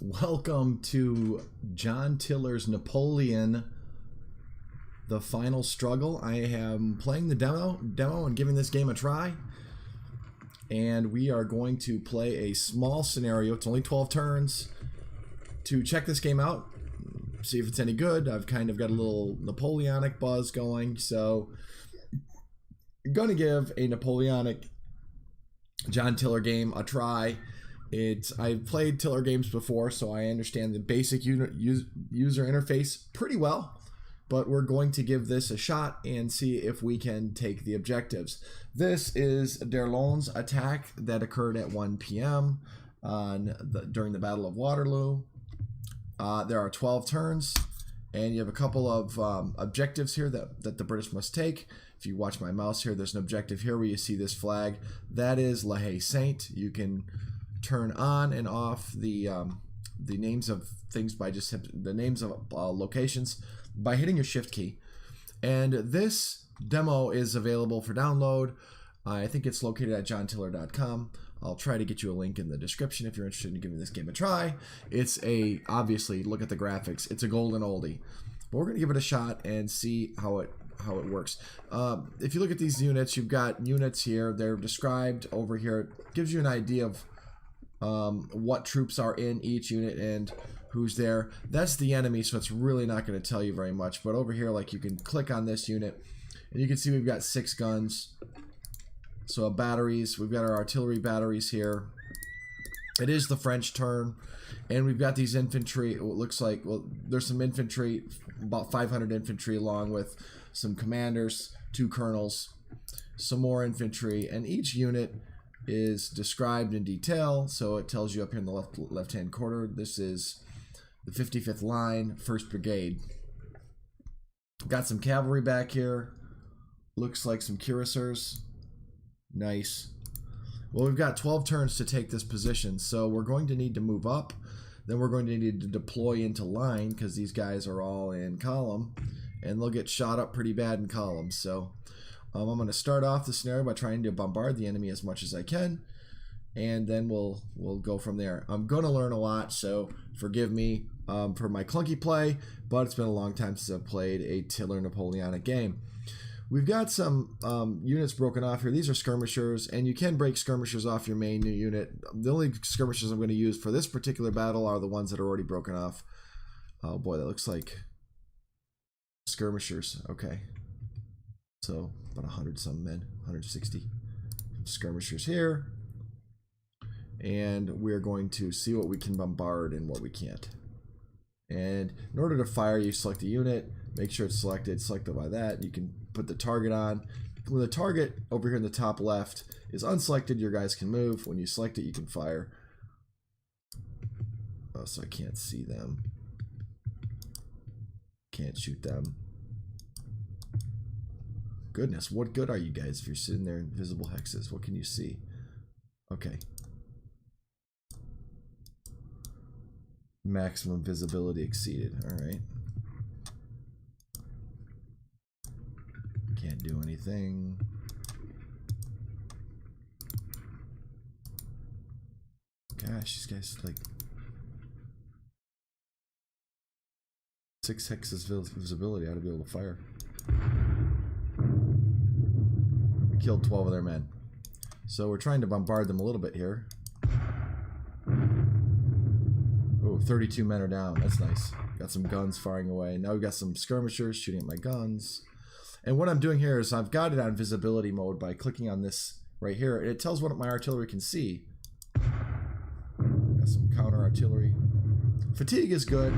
Welcome to John Tiller's Napoleon, the final struggle. I am playing the demo and giving this game a try. And we are going to play a small scenario. It's only 12 turns to check this game out, see if it's any good. I've kind of got a little Napoleonic buzz going, so I'm going to give a Napoleonic John Tiller game a try. I've played Tiller games before, so I understand the basic user interface pretty well, but we're going to give this a shot and see if we can take the objectives. This is D'Erlon's attack that occurred at 1 p.m. During the Battle of Waterloo. There are 12 turns, and you have a couple of objectives here that the British must take. If you watch my mouse here, there's an objective here where you see this flag. That is La Haye Saint. You can turn on and off the names of things by just the names of locations by hitting your shift key. And this demo is available for download. I think it's located at johntiller.com. I'll try to get you a link in the description if you're interested in giving this game a try. Obviously, look at the graphics. It's a golden oldie. But we're going to give it a shot and see how it works. If you look at these units, you've got units here. They're described over here. It gives you an idea of what troops are in each unit and who's there. That's the enemy, so it's really not going to tell you very much. But over here, like, you can click on this unit and you can see we've got 6 guns. So batteries, we've got our artillery batteries here. It is the French turn, and we've got these infantry. It looks like, well, there's some infantry, about 500 infantry, along with some commanders, 2 colonels, some more infantry, and each unit is described in detail. So it tells you up here in the left hand corner, this is the 55th line, 1st Brigade. Got some cavalry back here. Looks like some cuirassiers. Nice. Well, we've got 12 turns to take this position, so we're going to need to move up. Then we're going to need to deploy into line because these guys are all in column, and they'll get shot up pretty bad in columns. So I'm going to start off the scenario by trying to bombard the enemy as much as I can, and then we'll go from there. I'm going to learn a lot, so forgive me for my clunky play, but it's been a long time since I've played a Tiller Napoleonic game. We've got some units broken off here. These are skirmishers, and you can break skirmishers off your main unit. The only skirmishers I'm going to use for this particular battle are the ones that are already broken off. Oh boy, that looks like skirmishers. Okay. So about 100 some men, 160 skirmishers here. And we're going to see what we can bombard and what we can't. And in order to fire, you select the unit, make sure it's selected by that. You can put the target on. When the target over here in the top left is unselected, your guys can move. When you select it, you can fire. Oh, so I can't see them. Can't shoot them. Goodness, what good are you guys if you're sitting there in visible hexes? What can you see? Okay. Maximum visibility exceeded. All right. Can't do anything. Gosh, these guys, like, 6 hexes visibility. I ought to be able to fire. We killed 12 of their men. So we're trying to bombard them a little bit here. Oh, 32 men are down. That's nice. Got some guns firing away. Now we've got some skirmishers shooting at my guns. And what I'm doing here is I've got it on visibility mode by clicking on this right here. It tells what my artillery can see. Got some counter artillery. Fatigue is good.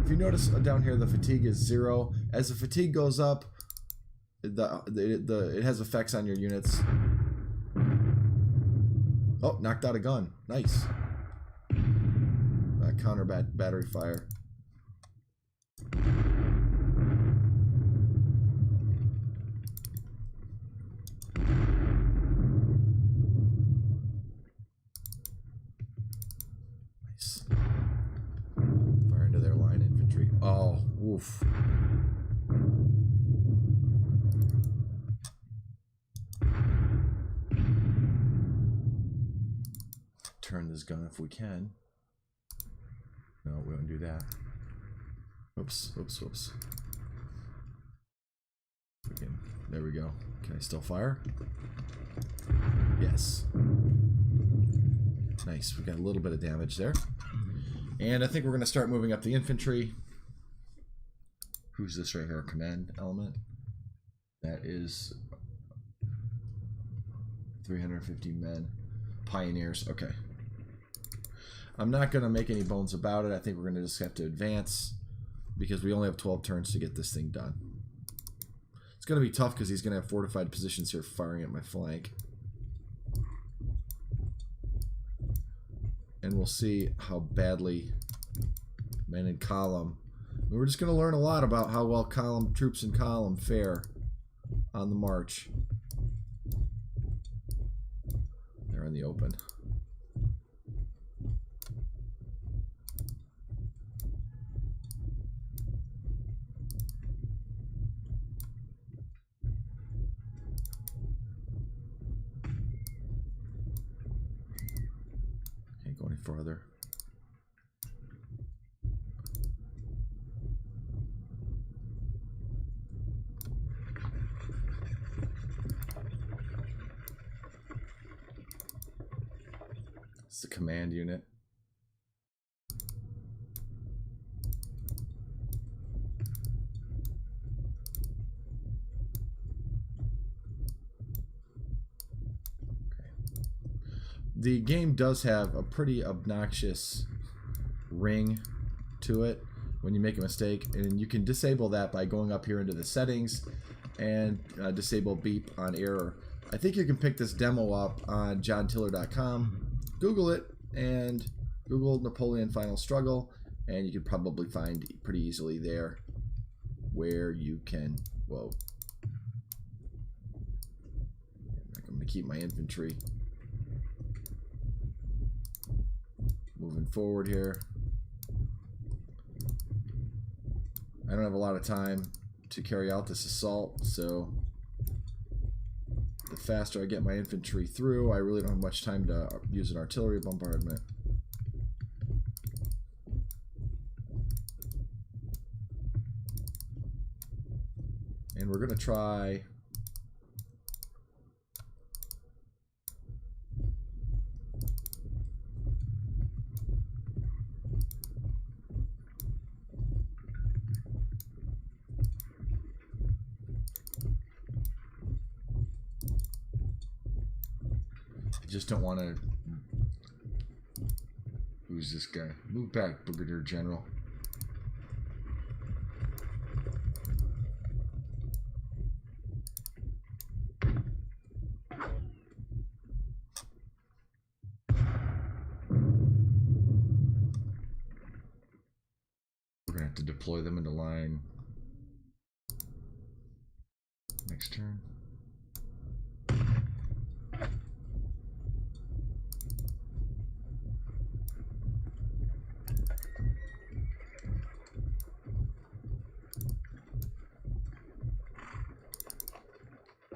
If you notice down here, the fatigue is 0. As the fatigue goes up, it has effects on your units. Oh, knocked out a gun. Nice. Counter battery fire. Nice. Fire into their line infantry. Oh, oof. Turn this gun if we can. No, we don't do that. Oops, oops, oops. There we go. Can I still fire? Yes. Nice. We got a little bit of damage there. And I think we're going to start moving up the infantry. Who's this right here? Command element. That is 350 men. Pioneers. Okay. I'm not going to make any bones about it. I think we're going to just have to advance because we only have 12 turns to get this thing done. It's going to be tough because he's going to have fortified positions here firing at my flank. And we'll see how badly men in column. We're just going to learn a lot about how well troops in column fare on the march. They're in the open. Can't go any farther. It's the command unit. The game does have a pretty obnoxious ring to it when you make a mistake, and you can disable that by going up here into the settings and disable beep on error. I think you can pick this demo up on johntiller.com. Google it and Google Napoleon Final Struggle, and you can probably find pretty easily there where you can, whoa. I'm going to keep my infantry moving forward here. I don't have a lot of time to carry out this assault, so the faster I get my infantry through, I really don't have much time to use an artillery bombardment. And we're going to try just don't want to. Who's this guy? Move back, Brigadier General. We're gonna have to deploy them into line next turn.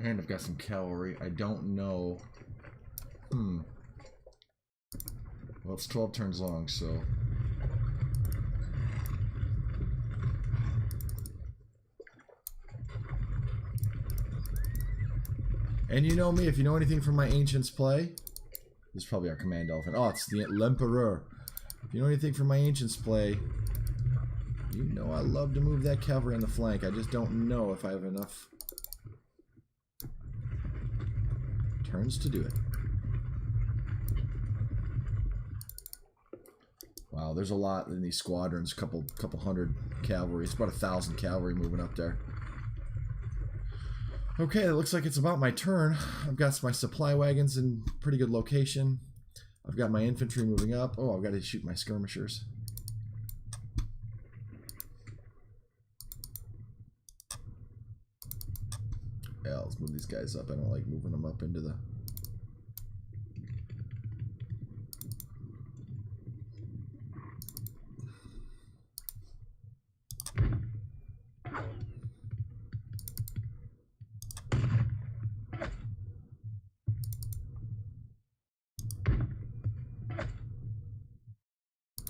And I've got some cavalry. I don't know. Well, it's 12 turns long, so. And you know me, if you know anything from my Ancients play, this is probably our command elephant. Oh, it's the L'Empereur. If you know anything from my Ancients play, you know I love to move that cavalry on the flank. I just don't know if I have enough turns to do it. Wow, there's a lot in these squadrons. Couple hundred cavalry. It's about 1,000 cavalry moving up there. Okay, it looks like it's about my turn. I've got my supply wagons in pretty good location. I've got my infantry moving up. Oh, I've got to shoot my skirmishers. Yeah, let's move these guys up. I don't like moving them up into the...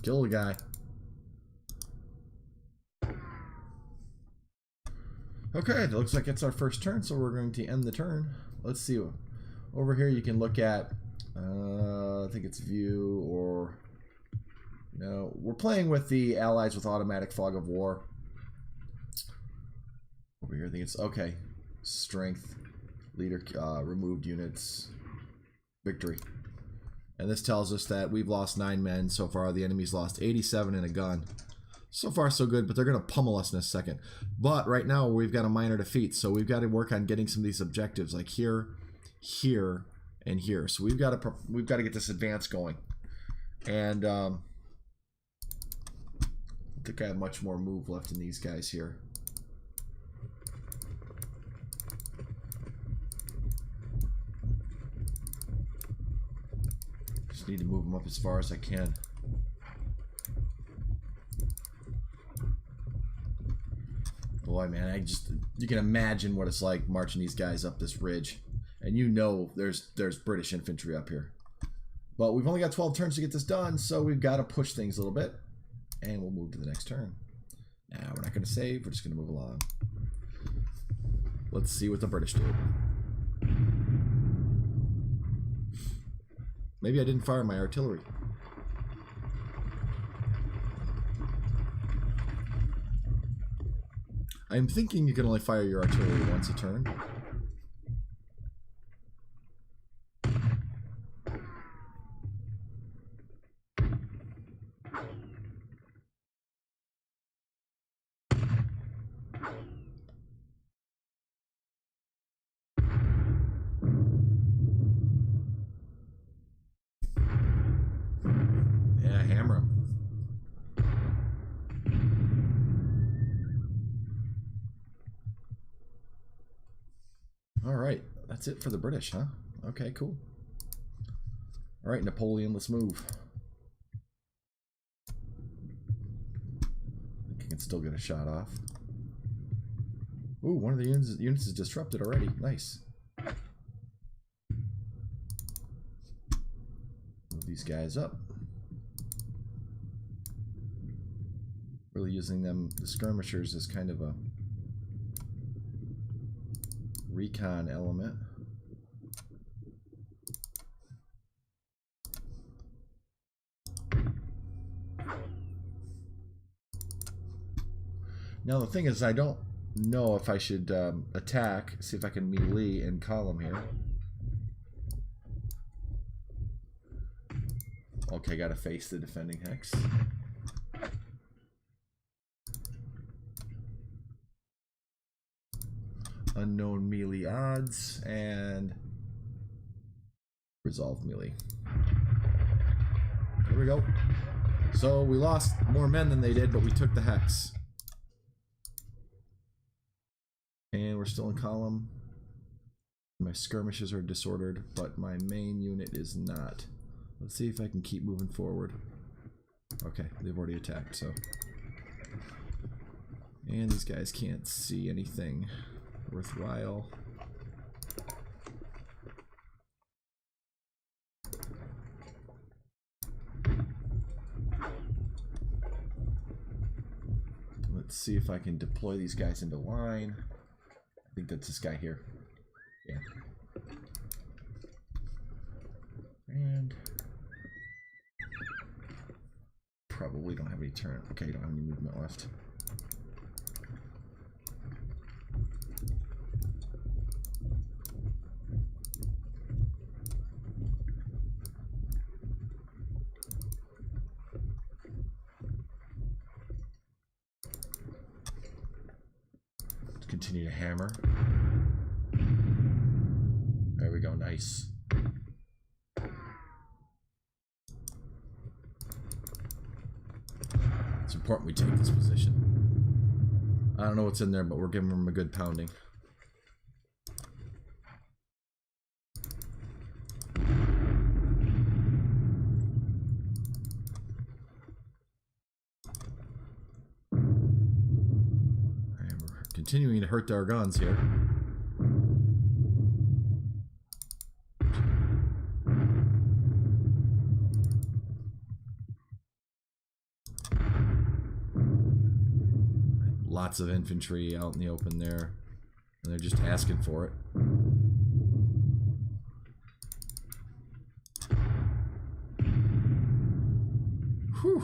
Kill the guy. Okay, it looks like it's our first turn, so we're going to end the turn. Let's see. Over here you can look at, I think it's view or... No, we're playing with the allies with automatic fog of war. Over here I think it's, okay. Strength, leader, removed units, victory. And this tells us that we've lost 9 men so far. The enemy's lost 87 in a gun. So far, so good, but they're going to pummel us in a second. But right now, we've got a minor defeat, so we've got to work on getting some of these objectives, like here, here, and here. So we've got to get this advance going. And I don't think I have much more move left in these guys here. Just need to move them up as far as I can. Boy, man, you can imagine what it's like marching these guys up this ridge. And you know there's British infantry up here. But we've only got 12 turns to get this done, so we've got to push things a little bit. And we'll move to the next turn. Now, we're not going to save, we're just going to move along. Let's see what the British do. Maybe I didn't fire my artillery. I'm thinking you can only fire your artillery once a turn. Yeah, hammer 'em. Alright, that's it for the British, huh? Okay, cool. Alright, Napoleon, let's move. I think I can still get a shot off. Ooh, one of the units is disrupted already. Nice. Move these guys up. Really using them, the skirmishers, as kind of a recon element. Now the thing is, I don't know if I should attack, see if I can melee in column here. Okay, gotta face the defending hex. Unknown melee odds and resolve melee. There we go. So we lost more men than they did, but we took the hex. And we're still in column. My skirmishes are disordered, but my main unit is not. Let's see if I can keep moving forward. Okay, they've already attacked, so. And these guys can't see anything worthwhile. Let's see if I can deploy these guys into line. I think that's this guy here. Yeah. And probably don't have any turn. Okay, you don't have any movement left. Continue to hammer. There we go, nice. It's important we take this position. I don't know what's in there, but we're giving them a good pounding. Continuing to hurt our guns here. Lots of infantry out in the open there. And they're just asking for it. Whew.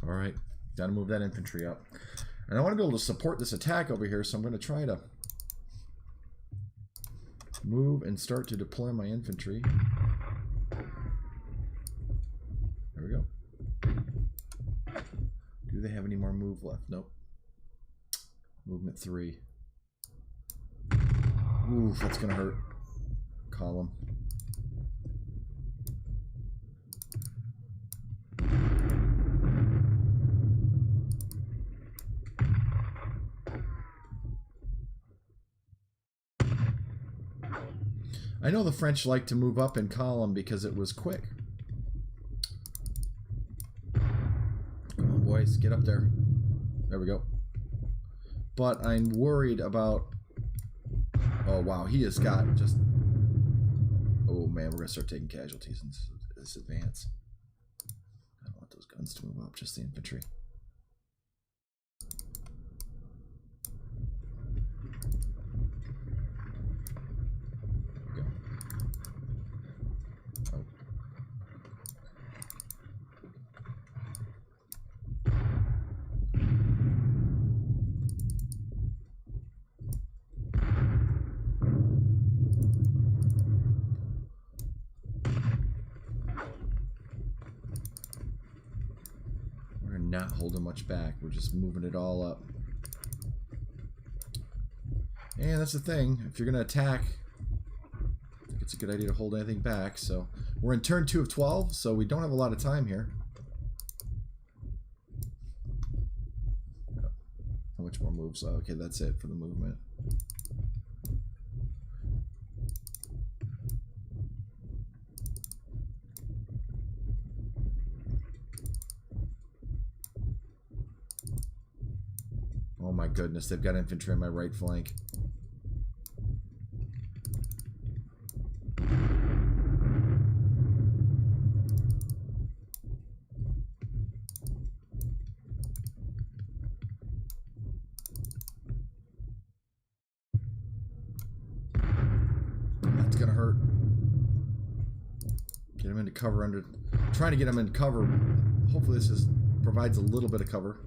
Alright, gotta move that infantry up. And I want to be able to support this attack over here, so I'm going to try to move and start to deploy my infantry. There we go. Do they have any more move left? Nope. Movement 3. Oof, that's going to hurt. Column. I know the French like to move up in column because it was quick. Come on, boys, get up there. There we go. But I'm worried about... Oh, wow, he has got just... Oh, man, we're going to start taking casualties in this advance. I don't want those guns to move up, just the infantry. Not holding much back. We're just moving it all up. And that's the thing. If you're going to attack, I think it's a good idea to hold anything back. So we're in turn 2 of 12, so we don't have a lot of time here. How much more moves? Oh, okay, that's it for the movement. Oh my goodness, they've got infantry on my right flank. That's gonna hurt. Get him into cover under... Trying to get him in cover. Hopefully this provides a little bit of cover.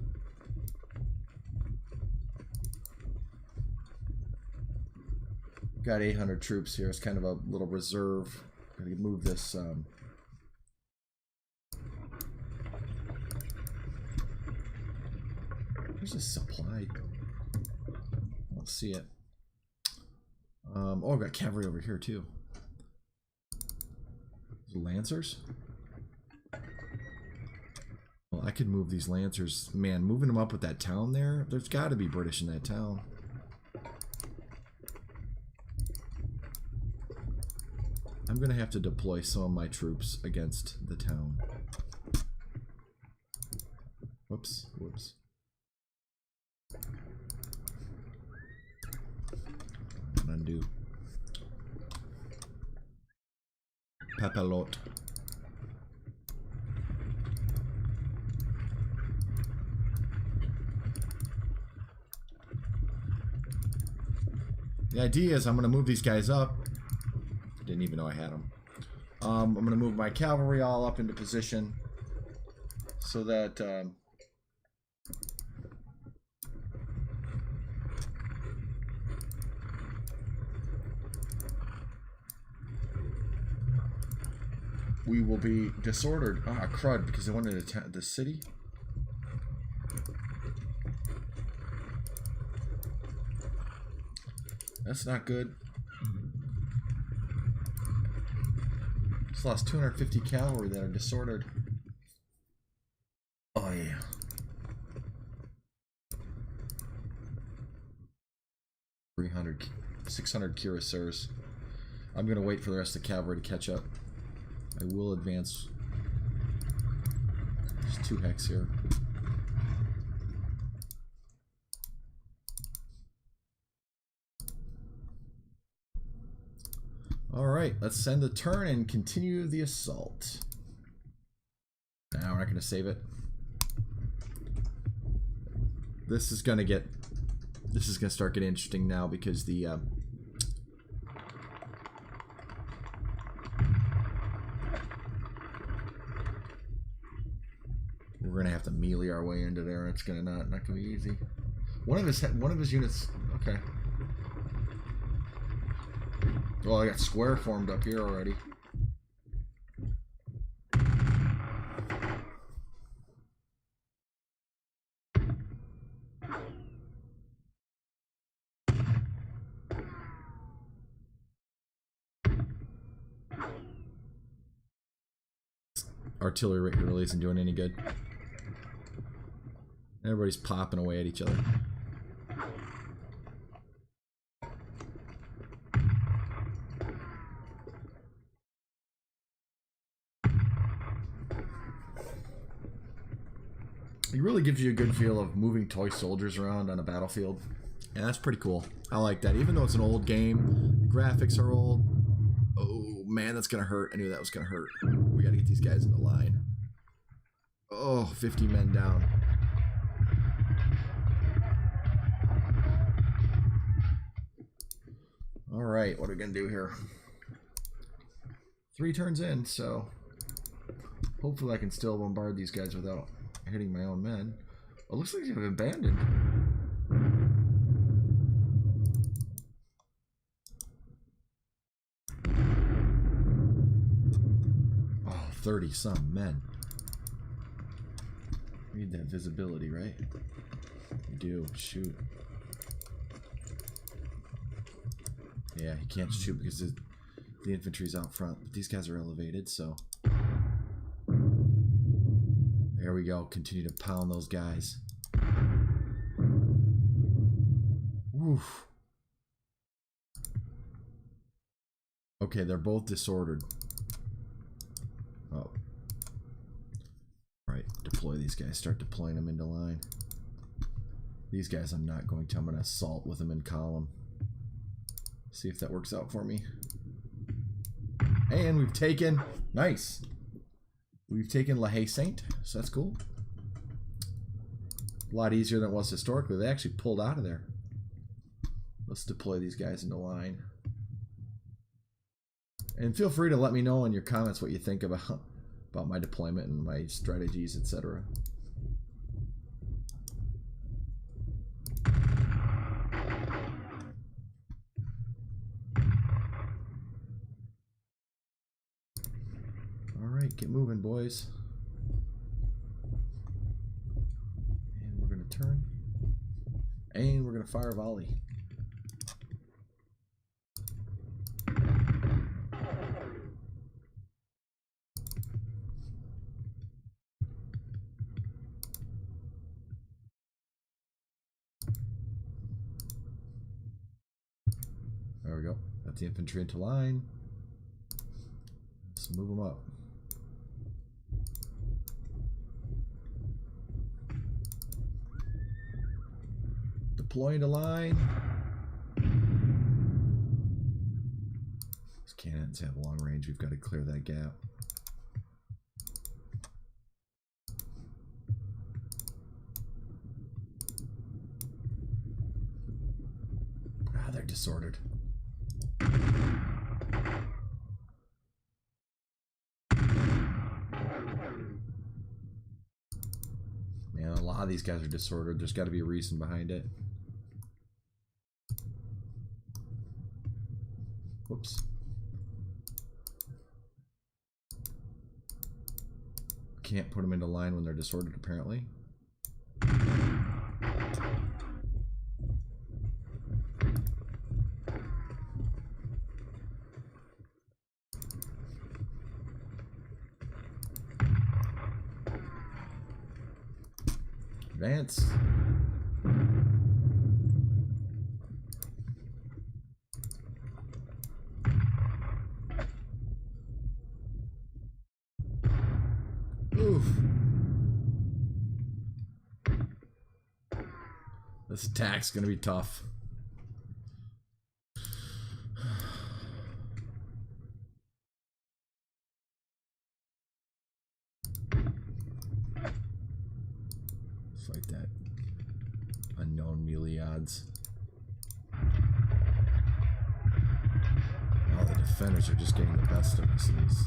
Got 800 troops here. It's kind of a little reserve. Gotta move this. Where's this supply? I don't see it. Oh, I've got cavalry over here too. Lancers? Well, I could move these Lancers. Man, moving them up with that town there. There's got to be British in that town. I'm going to have to deploy some of my troops against the town. Whoops, whoops. Undo. Papalot. The idea is I'm going to move these guys up. Didn't even know I had them. I'm going to move my cavalry all up into position so that we will be disordered. Ah, crud, because they wanted to attack the city. That's not good. Just lost 250 cavalry that are disordered. Oh yeah. $300, 600 cuirassiers. I'm gonna wait for the rest of the cavalry to catch up. I will advance. There's 2 hex here. Alright, let's send the turn and continue the assault. Now we're not going to save it. this is gonna start getting interesting now because the we're gonna have to melee our way into there. It's gonna not gonna be easy. One of his units. Okay. Well, I got square formed up here already. Artillery right here really isn't doing any good. Everybody's popping away at each other. It really gives you a good feel of moving toy soldiers around on a battlefield. And that's pretty cool. I like that. Even though it's an old game, the graphics are old. Oh, man, that's going to hurt. I knew that was going to hurt. We got to get these guys in the line. Oh, 50 men down. All right, what are we going to do here? 3 turns in, so hopefully I can still bombard these guys without hitting my own men. It looks like they've abandoned. Oh, 30-some men. Need that visibility, right? You do. Shoot. Yeah, he can't shoot because the infantry's out front. But these guys are elevated, so... There we go. Continue to pound those guys. Oof. Okay, they're both disordered. Oh. Alright, deploy these guys. Start deploying them into line. These guys I'm not going to. I'm going to assault with them in column. See if that works out for me. And we've taken... Nice. We've taken La Haye Saint, so that's cool. A lot easier than it was historically. They actually pulled out of there. Let's deploy these guys into line. And feel free to let me know in your comments what you think about my deployment and my strategies, etc. Alright, get moving, boys. And we're going to turn. And we're going to fire a volley. There we go. Got the infantry into line. Let's move them up. Deploy into line. These cannons have long range. We've got to clear that gap. Ah, they're disordered. Man, a lot of these guys are disordered. There's got to be a reason behind it. Whoops. Can't put them into line when they're disordered, apparently. Advance. Oof. This attack's gonna be tough. Fight that. Unknown melee odds. All the defenders are just getting the best of us in these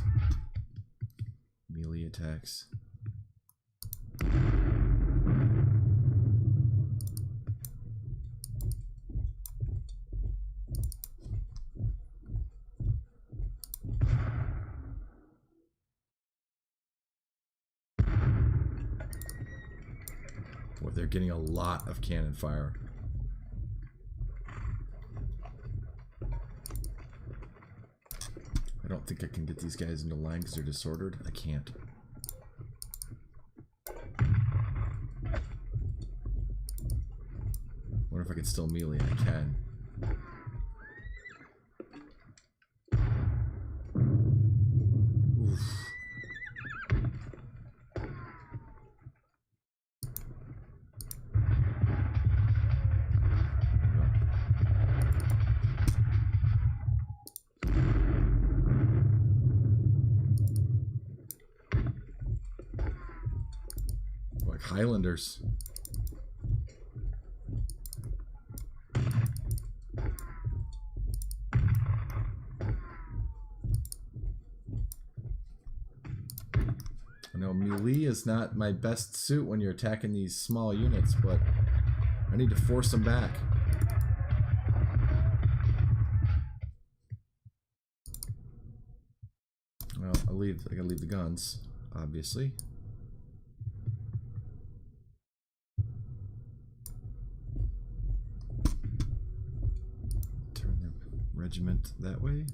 melee attacks. Boy, they're getting a lot of cannon fire. I don't think I can get these guys into line because they're disordered. I can't. Wonder if I can still melee. I can. Oof. Like Highlanders. I know melee is not my best suit when you're attacking these small units, but I need to force them back. Well, I gotta leave the guns, obviously. Turn the regiment that way.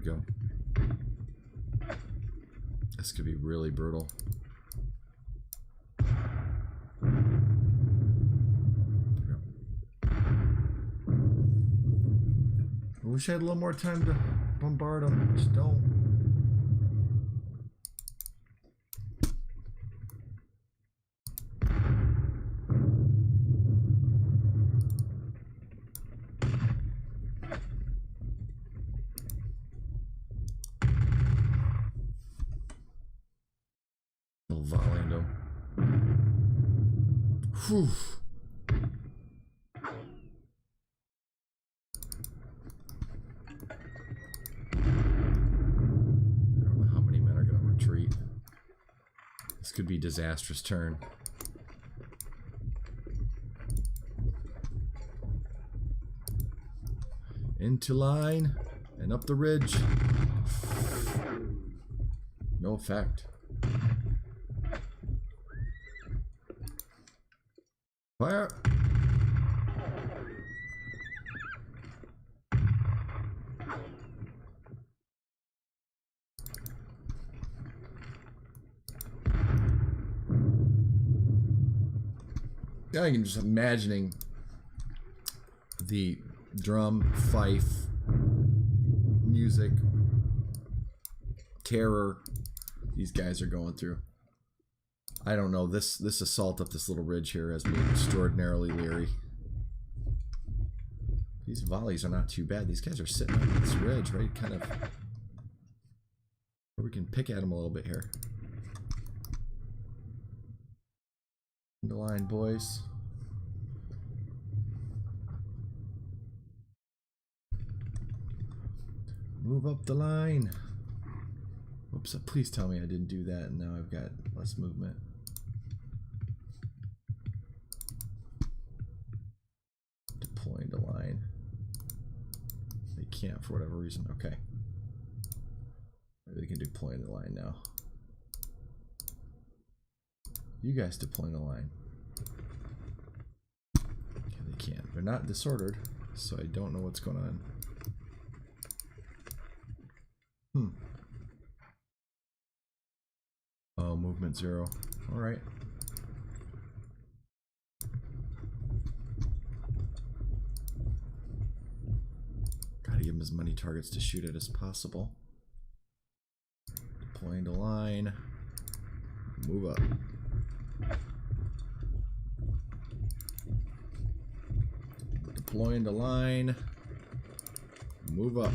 Go. This could be really brutal. I wish I had a little more time to bombard them. Just don't. Volleying them. Whew. I don't know how many men are going to retreat. This could be a disastrous turn. Into line and up the ridge. No effect. Fire! Yeah, I can just imagining the drum, fife, music, terror these guys are going through. I don't know, this assault up this little ridge here has me extraordinarily leery. These volleys are not too bad. These guys are sitting on this ridge, right? Kind of. Or we can pick at them a little bit here. In the line, boys. Move up the line. Oops, please tell me I didn't do that and now I've got less movement. Deploying the line. They can't for whatever reason. Okay. Maybe they can deploy the line now. You guys deploy the line. Okay, they can't. They're not disordered, so I don't know what's going on. Oh, movement 0. Alright. Gotta give them them as many targets to shoot at as possible. Deploying to line. Move up. Deploying to line. Move up.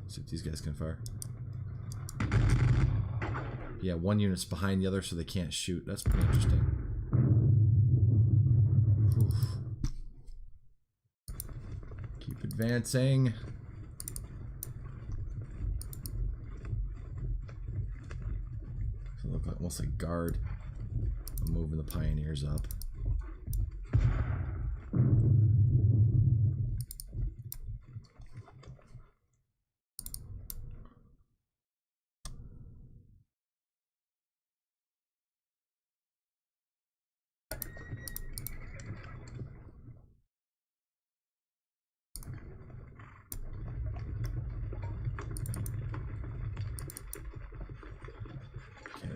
See if these guys can fire. Yeah, one unit's behind the other, so they can't shoot. That's pretty interesting. Oof. Keep advancing. They look like almost like guard. I'm moving the pioneers up.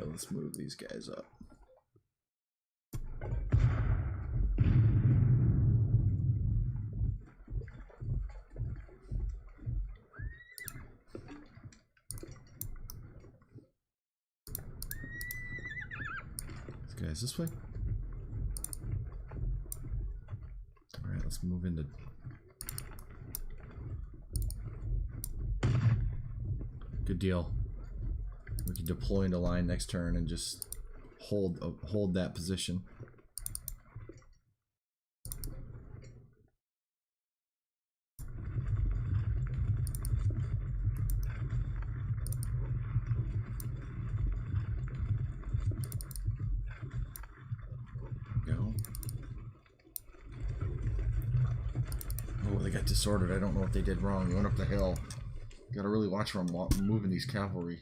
Let's move these guys up. These guys this way. All right, let's move into. Good deal. We can deploy into line next turn and just hold that position. Go. Oh, they got disordered. I don't know what they did wrong. They went up the hill. Gotta really watch where I'm moving these cavalry.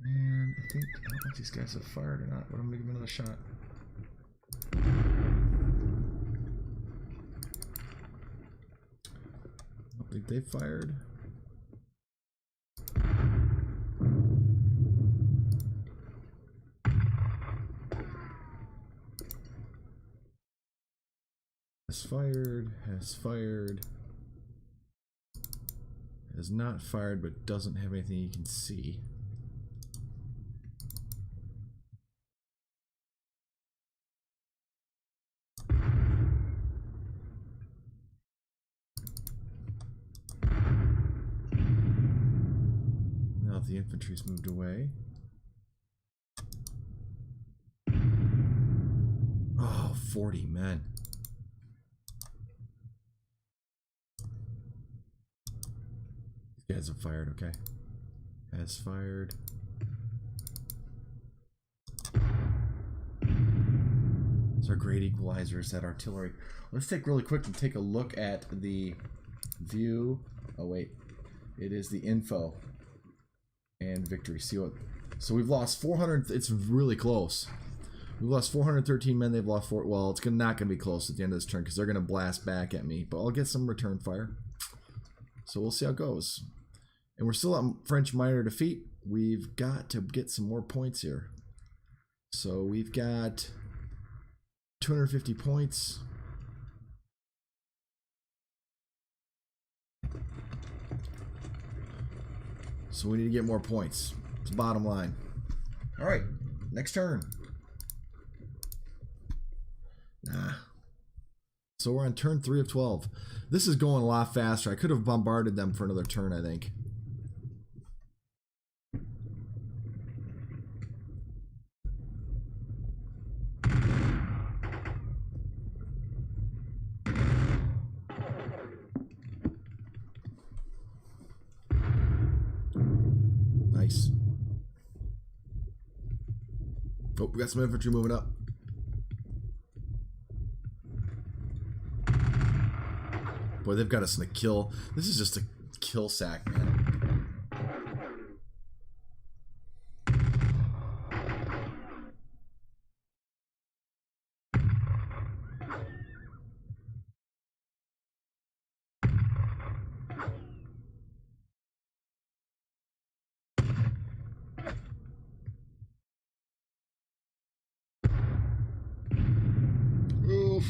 I don't know if these guys have fired or not, but I'm gonna give them another shot. I don't think they fired. Has fired. Has not fired, but doesn't have anything you can see. The infantry's moved away. Oh, 40 men. These guys have fired, okay. Has fired. Those are great equalizers, that artillery. Let's take really quick and take a look at the view. Oh wait, it is the info. And victory. See what? So we've lost 400. It's really close. We've lost 413 men. They've lost 4. Well, it's not going to be close at the end of this turn because they're going to blast back at me. But I'll get some return fire. So we'll see how it goes. And we're still at French minor defeat. We've got to get some more points here. So we've got 250 points. So we need to get more points. It's the bottom line. All right, next turn. Nah. So we're on turn 3 of 12. This is going a lot faster. I could have bombarded them for another turn, I think. Oh, we got some infantry moving up. Boy, they've got us in a kill. This is just a kill sack, man. Oof.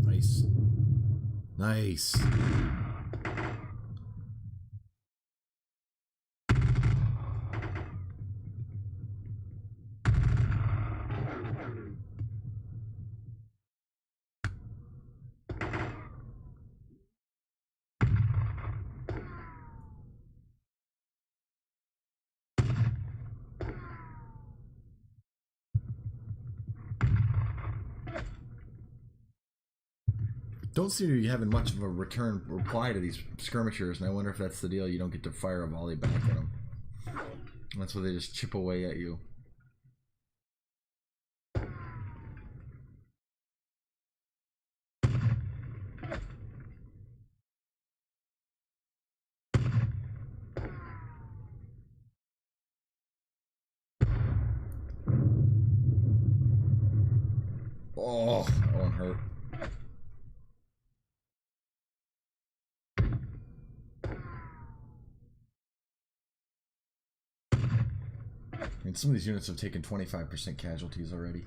Nice. Nice. Don't seem to be having much of a return reply to these skirmishers, and I wonder if that's the deal. You don't get to fire a volley back at them. That's why they just chip away at you. Oh, that one hurt. I mean, some of these units have taken 25% casualties already.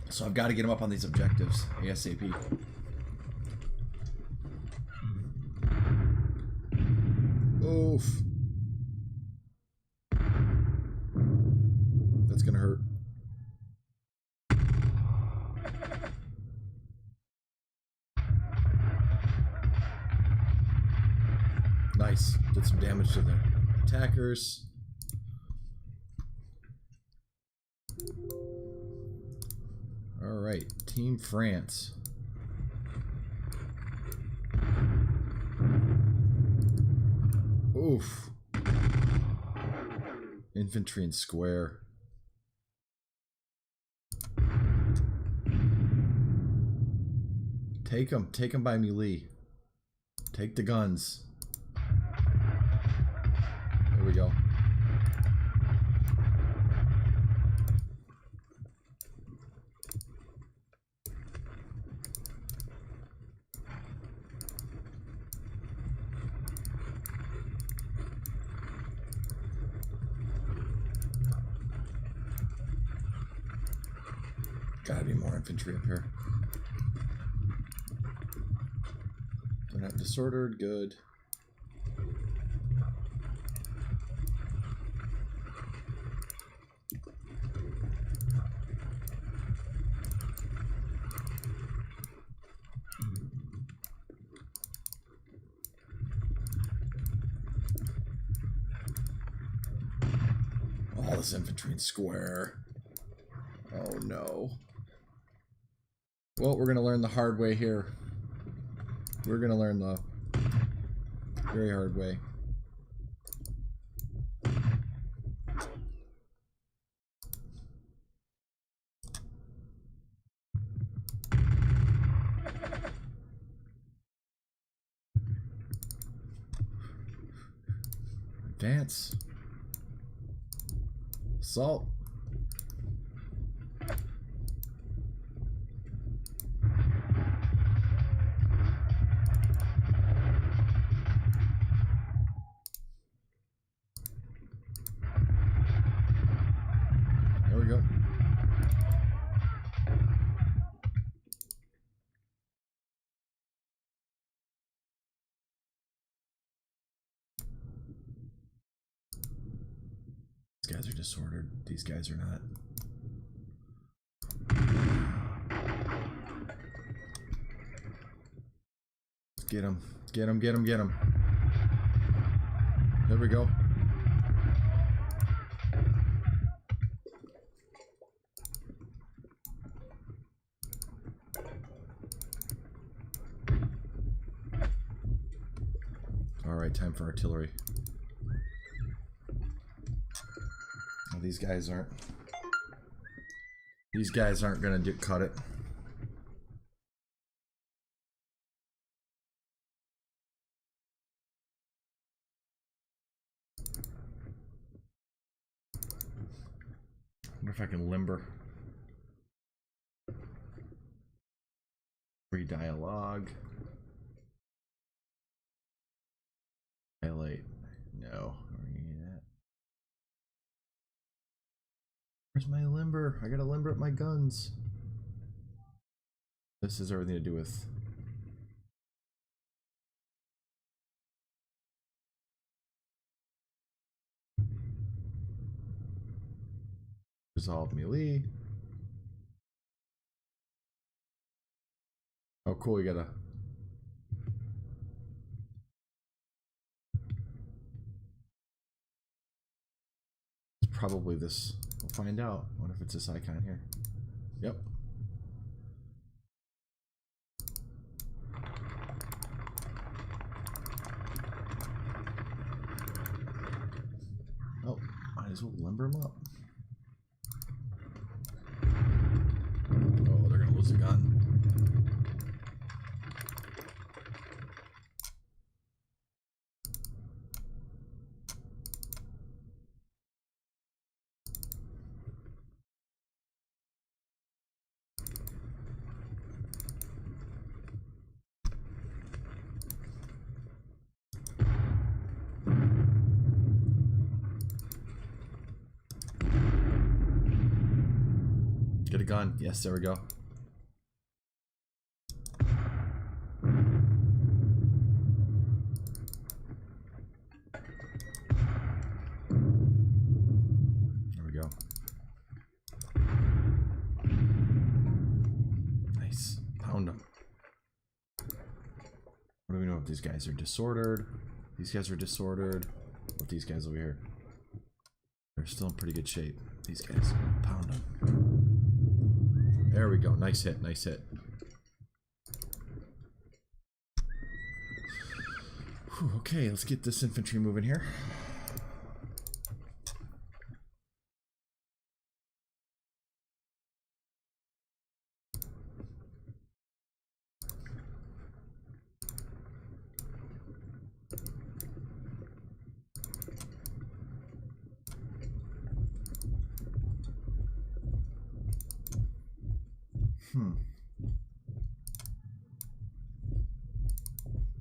So I've got to get them up on these objectives ASAP. Oof. That's gonna hurt. Nice. Did some damage to the attackers. Alright, Team France. Oof. Infantry and square. Take them by melee. Take the guns. There we go. Gotta be more infantry up here. They're not disordered, good. All this infantry and square. Oh no. Well, we're going to learn the hard way here. We're going to learn the very hard way. Advance. Assault. There we go. These guys are disordered. These guys are not. Get him. Get him, get him, get him. There we go. right, time for artillery. Oh, these guys aren't gonna cut it. I wonder if I can limber. Free dialogue. Highlight. No. Where's my limber? I gotta limber up my guns. This has everything to do with resolve melee. Oh, cool. You gotta. It's probably this. We'll find out. I wonder if it's this icon here. Yep. Oh, might as well limber him up. Oh, they're gonna lose a gun. Get a gun. Yes, there we go. There we go. Nice. Pound them. What do we know if these guys are disordered? These guys are disordered. What these guys over here? They're still in pretty good shape. These guys. Pound them. There we go. Nice hit. Nice hit. Whew, okay, let's get this infantry moving here.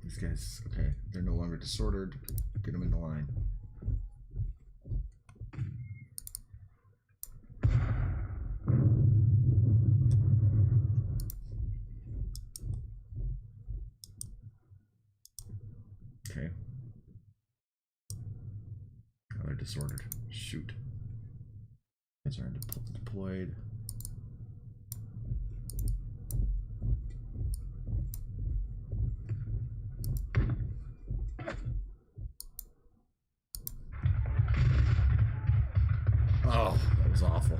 These guys, okay, they're no longer disordered. Get them in the line. Okay. Oh, they're disordered. Shoot. Guys are deployed. Oh, that was awful.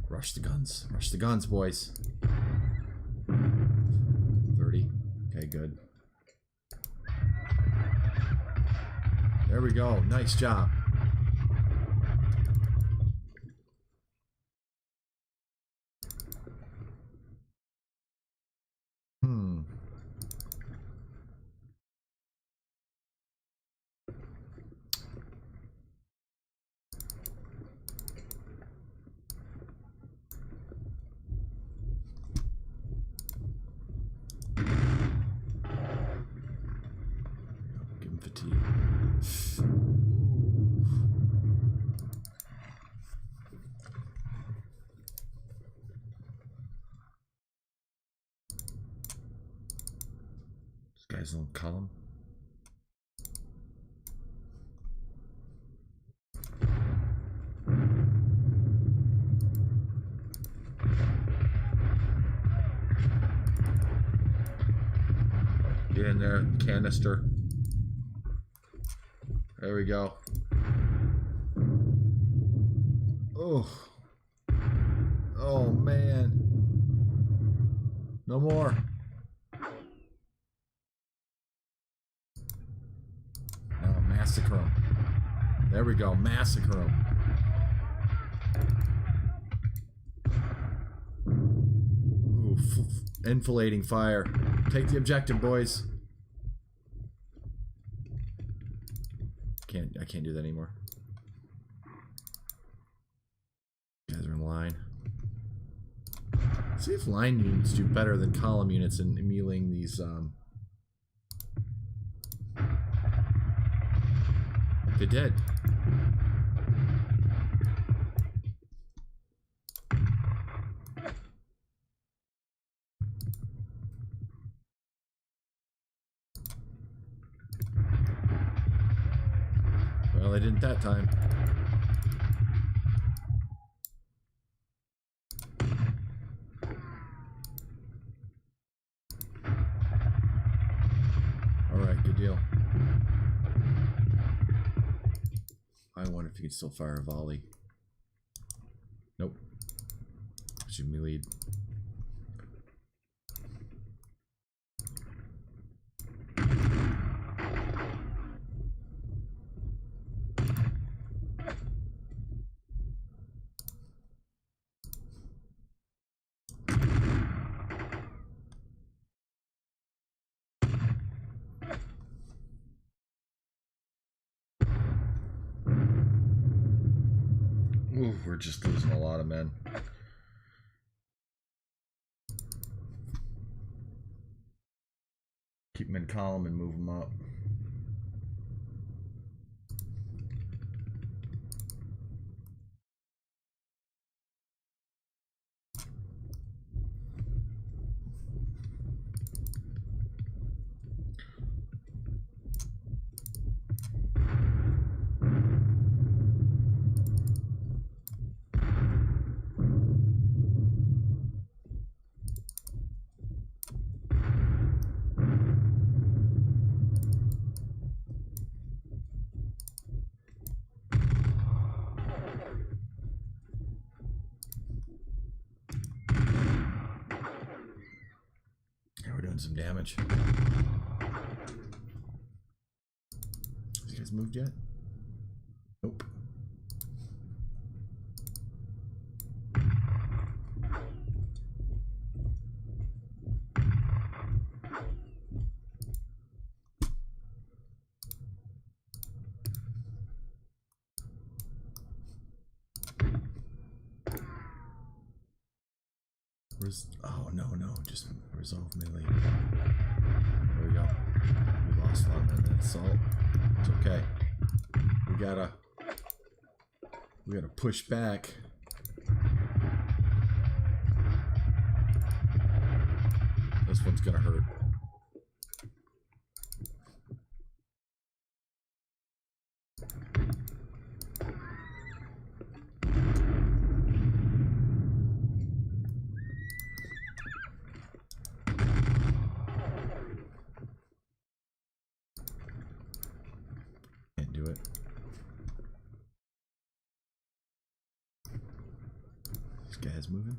Rush the guns. Rush the guns, boys. 30. Okay, good. There we go. Nice job. Give him fatigue. This guy's on column. there, canister. There we go. Oh. Oh, man. No more. Now massacre them. There we go. Massacre them. Ooh, enfilading fire. Take the objective, boys. I can't do that anymore. You guys are in line. See if line units do better than column units in meleeing these. They did. Well, they didn't that time. Alright, good deal. I wonder if you could still fire a volley. Nope. Shoot me lead. Ooh, we're just losing a lot of men. Keep them in column and move them up. Some damage. These guys moved yet? Nope. Oh no, just resolve melee. There we go. We lost a lot of that assault. It's okay. We gotta push back. This one's gonna hurt. Guys moving.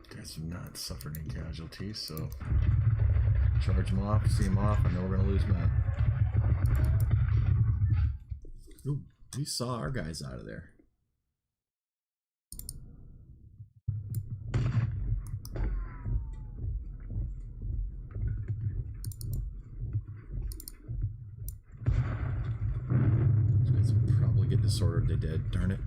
Guys are not suffering any casualties, so charge them off, see them off, and then we're gonna lose men. Ooh, we saw our guys out of there. These guys will probably get disordered. They did. Darn it.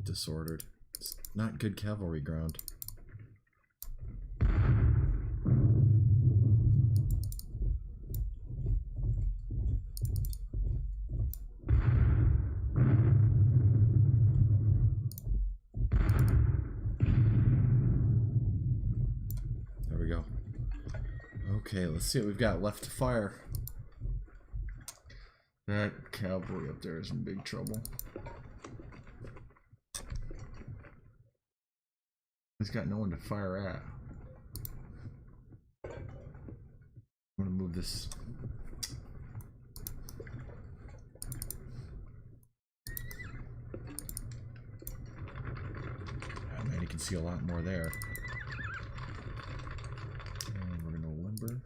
Disordered. It's not good cavalry ground. Okay, let's see what we've got left to fire. That cavalry up there is in big trouble. He's got no one to fire at. I'm gonna move this. Oh man, you can see a lot more there. And we're gonna limber.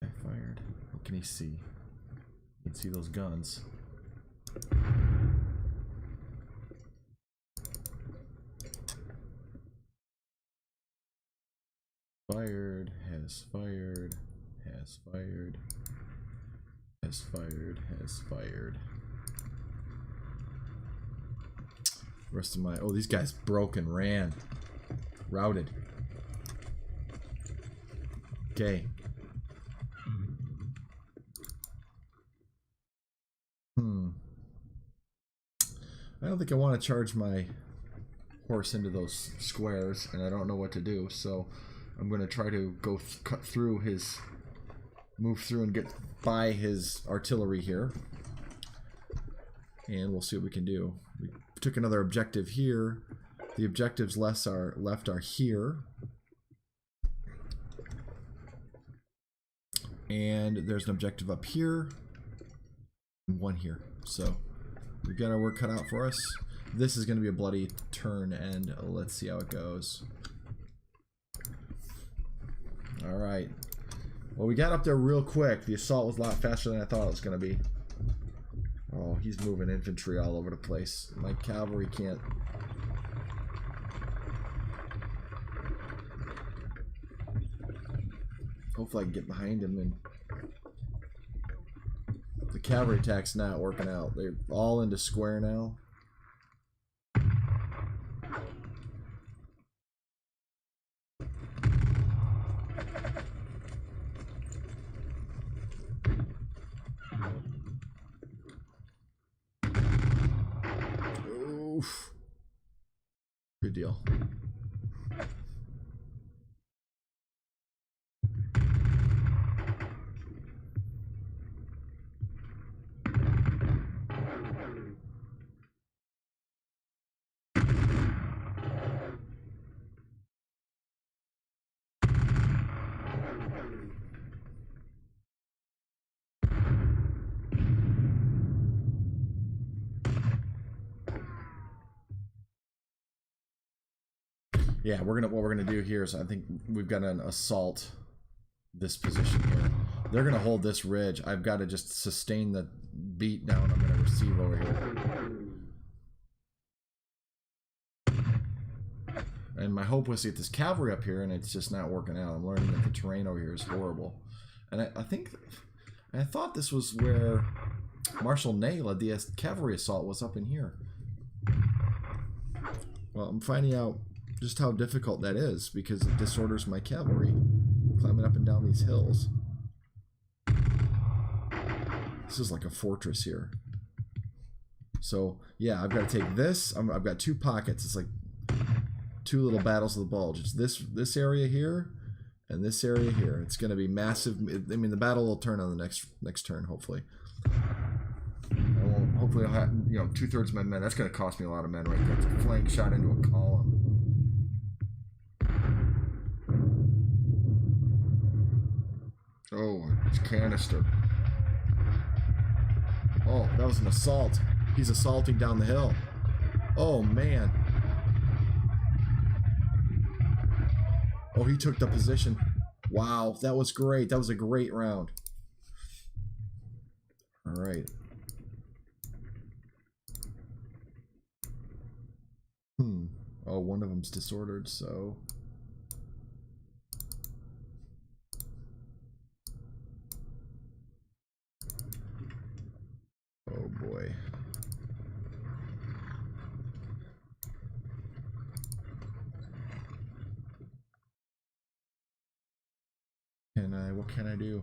I fired. What can he see? You can see those guns. Fired, has fired, has fired, has fired, has fired. Rest of my... Oh, these guys broke and ran. Routed. Okay. I don't think I want to charge my horse into those squares, and I don't know what to do, so I'm going to try to go cut through his... Move through and get by his artillery here. And we'll see what we can do. We took another objective here. The objectives left are here. And there's an objective up here. And one here. So we've got our work cut out for us. This is going to be a bloody turn, and let's see how it goes. Alright. Well, we got up there real quick. The assault was a lot faster than I thought it was going to be. Oh, he's moving infantry all over the place. My cavalry can't... Hopefully I can get behind him. And the cavalry attack's not working out. They're all into square now. Oof. Good deal. Yeah, what we're gonna do here is I think we've got an assault this position here. They're gonna hold this ridge. I've got to just sustain the beat down I'm gonna receive over here. And my hope was to get this cavalry up here, and it's just not working out. I'm learning that the terrain over here is horrible. And I thought this was where Marshal Ney led the cavalry assault, was up in here. Well, I'm finding out just how difficult that is because it disorders my cavalry climbing up and down these hills. This is like a fortress here. So yeah, I've got to take this. I've got two pockets. It's like two little battles of the bulge. It's this area here and this area here. It's going to be massive. I mean, the battle will turn on the next turn, hopefully. Hopefully I'll have, 2/3 of my men. That's going to cost me a lot of men right there. It's a flank shot into a column. Oh, it's canister. Oh, that was an assault. He's assaulting down the hill. Oh, man. Oh, he took the position. Wow, that was great. That was a great round. All right. Oh, one of them's disordered, so... Oh boy. What can I do?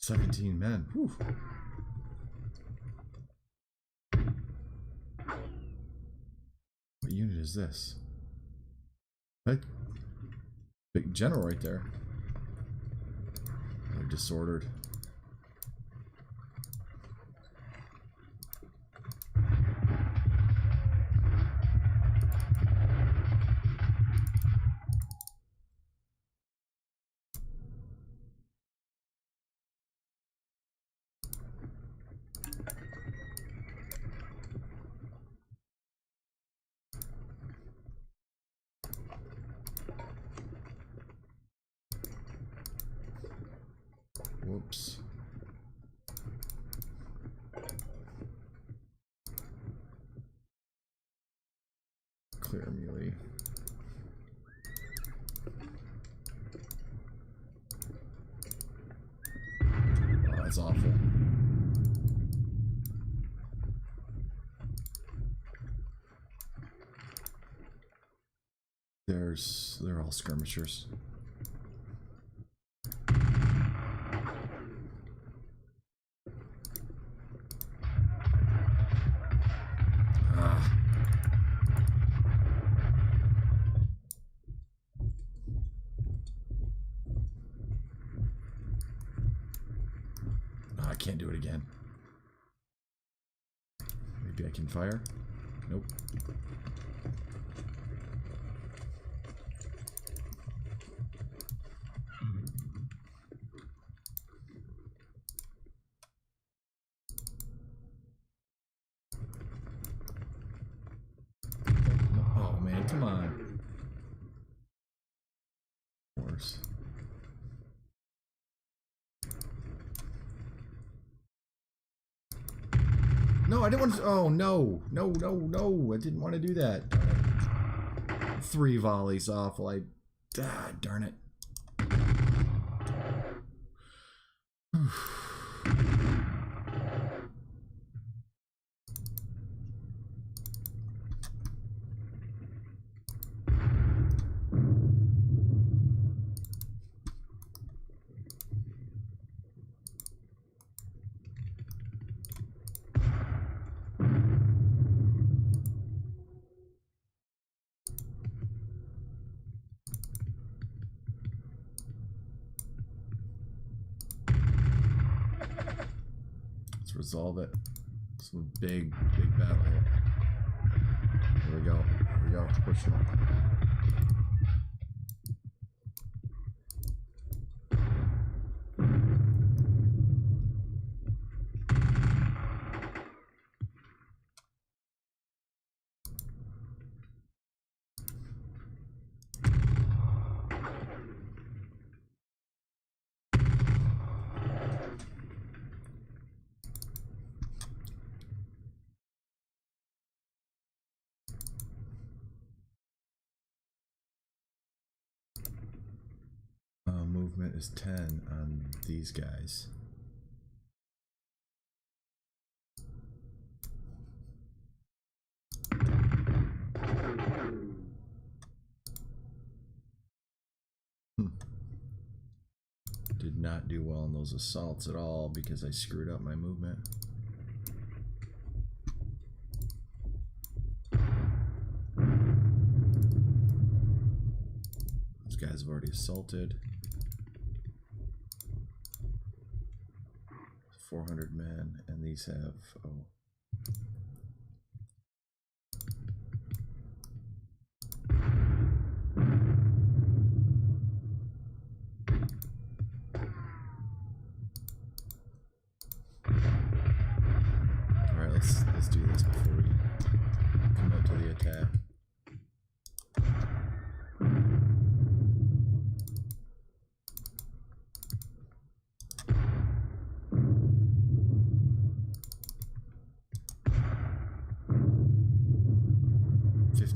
17 men. Whew. What unit is this? What? Big general right there. They're disordered. Whoops. Clear melee. Oh, that's awful. They're all skirmishers. I can't do it again. Maybe I can fire? Nope. Oh man, come on. Worse. No, I didn't want to. Oh, no. No, no, no. I didn't want to do that. 3 volleys off. Like, ah, darn it. Resolve it. It's a big battle here. Here we go. Here we go. Push them. Movement is 10 on these guys. Did not do well in those assaults at all because I screwed up my movement. Those guys have already assaulted. 400 men, and these have, oh. Alright, let's do this before we come out to the attack.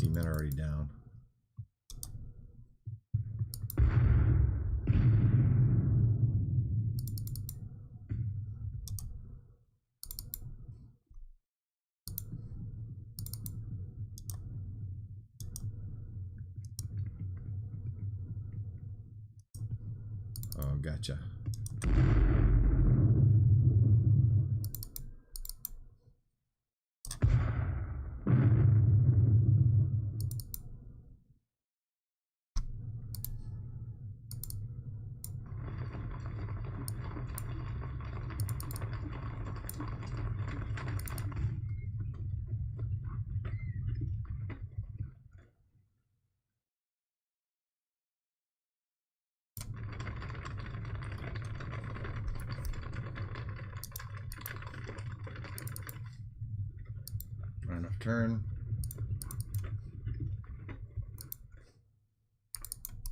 Men are already down. Oh, gotcha. enough turn.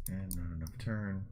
And not enough turn.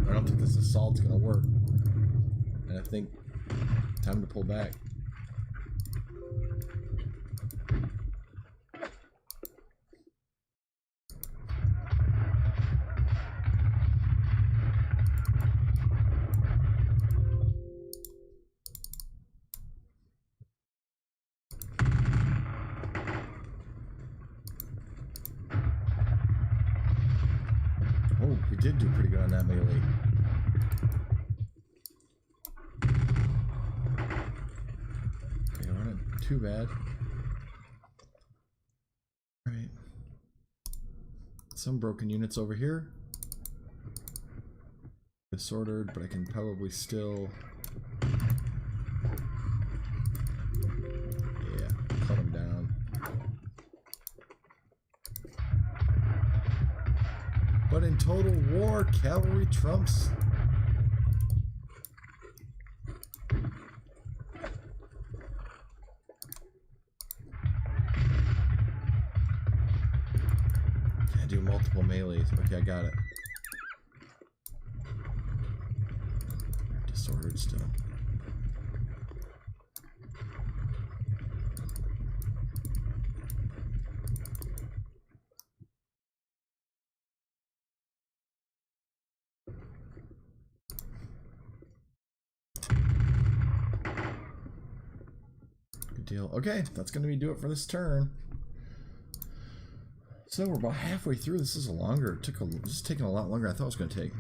I don't think this assault's gonna work. And I think time to pull back. Oh, we did do pretty good on that melee. Okay, we're not too bad. Alright. Some broken units over here. Disordered, but I can probably still... Yeah, cut them down. But in Total War, cavalry trumps. Can't do multiple melees. Okay, I got it. Disordered still. Deal. Okay, that's going to do it for this turn. So we're about halfway through. This is this is taking a lot longer than I thought it was going to take.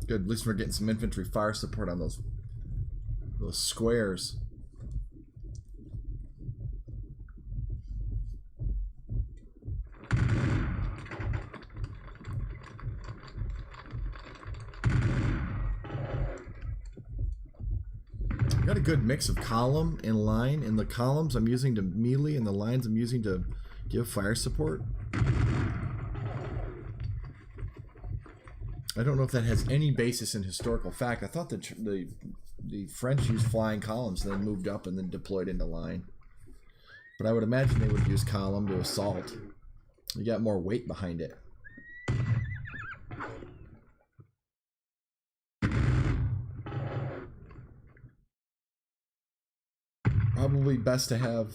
Good, at least we're getting some infantry fire support on those squares. Got a good mix of column and line. In the columns I'm using to melee, and the lines I'm using to give fire support. I don't know if that has any basis in historical fact. I thought that the French used flying columns and then moved up and then deployed into line. But I would imagine they would use column to assault. You got more weight behind it. Probably best to have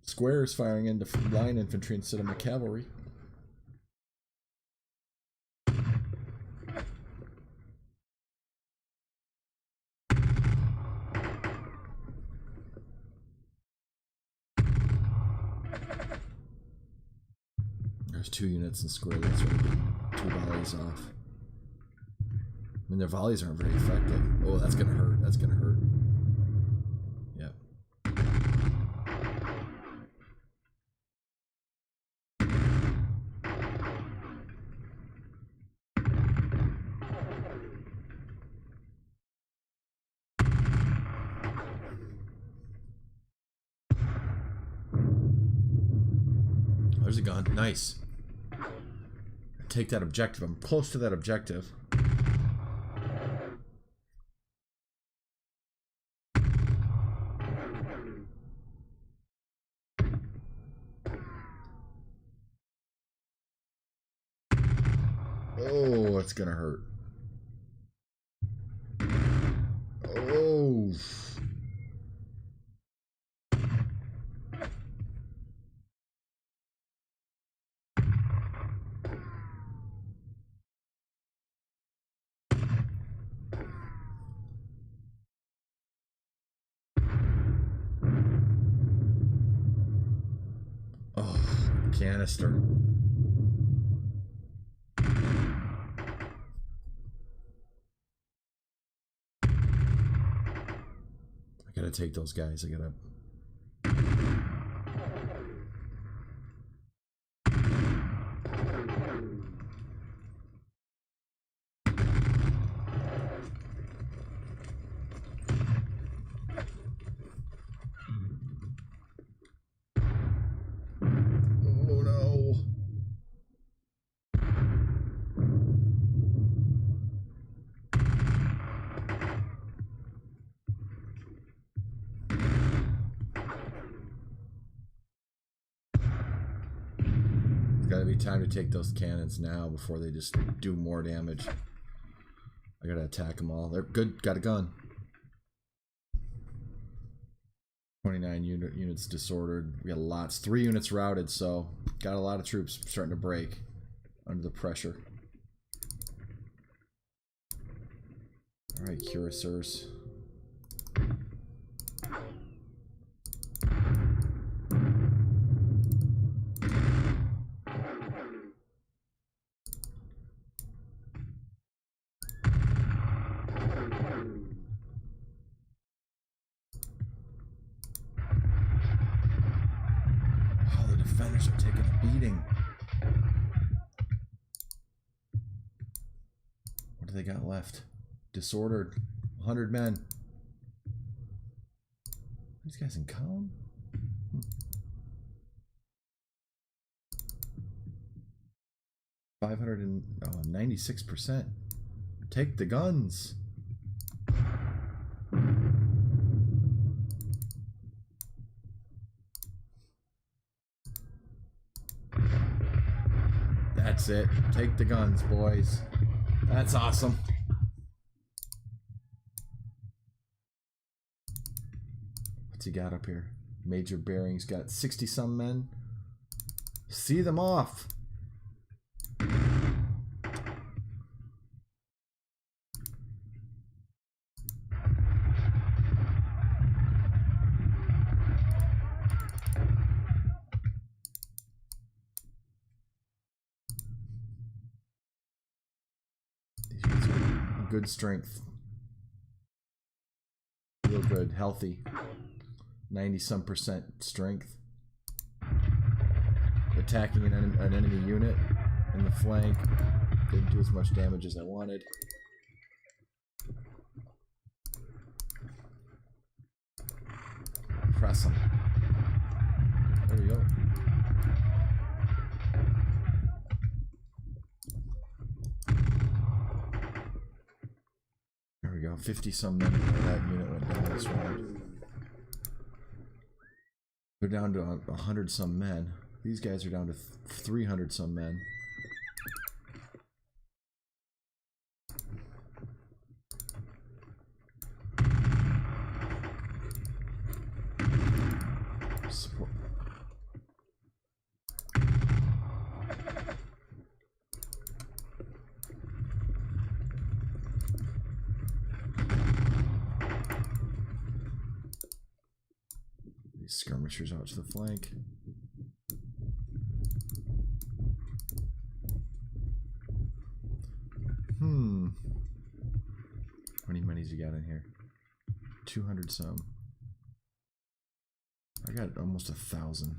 squares firing into line infantry instead of my cavalry. There's 2 units in square. That's right. 2 volleys off. I mean, their volleys aren't very effective. Oh, that's gonna hurt. That's gonna hurt. Yep. There's a gun. Nice. Take that objective. I'm close to that objective. Oh, it's gonna hurt. Oh. Oh, canister. I gotta take those guys. I gotta... Oh no. Gotta be time to take those cannons now before they just do more damage. I gotta attack them all. They're good. Got a gun. 29 units disordered. We got lots. 3 units routed, so got a lot of troops starting to break under the pressure. Alright, cuirassiers. Defenders are taking a beating. What do they got left? Disordered. 100 men. These guys in column? 596%. Take the guns. That's it. Take the guns, boys. That's awesome. What's he got up here? Major bearings got 60-some men. See them off. Good strength. Real good. Healthy. 90-some% strength. Attacking an enemy unit in the flank. Didn't do as much damage as I wanted. Press them. There we go. There we go. 50-some men. That unit went down this round. They're down to 100-some men. These guys are down to 300-some men. Support. These skirmishers out to the flank. How many monies you got in here? 200-some. I got almost 1,000.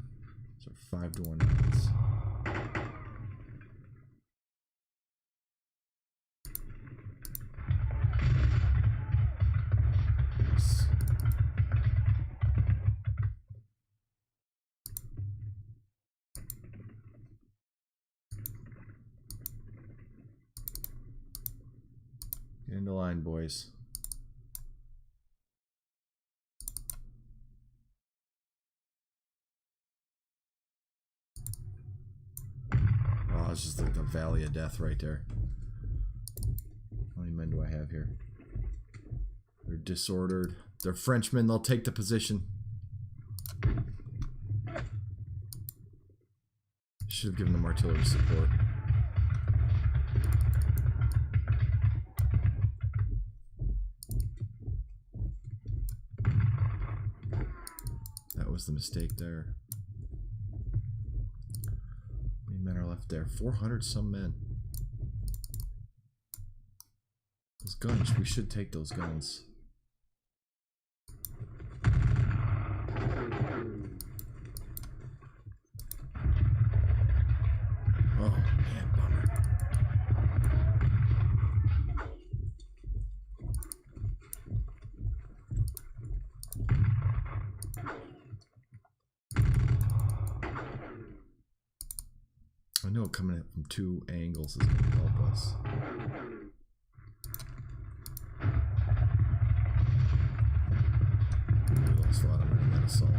So 5-to-1 odds. Nice. Get into line, boys. Oh, it's just like the valley of death right there. How many men do I have here? They're disordered. They're Frenchmen. They'll take the position. Should have given them artillery support. That was the mistake there. left there. 400 some men. Those guns, we should take those guns. Oh man, bummer. I know coming at from 2 angles is going to help us. We lost a lot of men in that assault.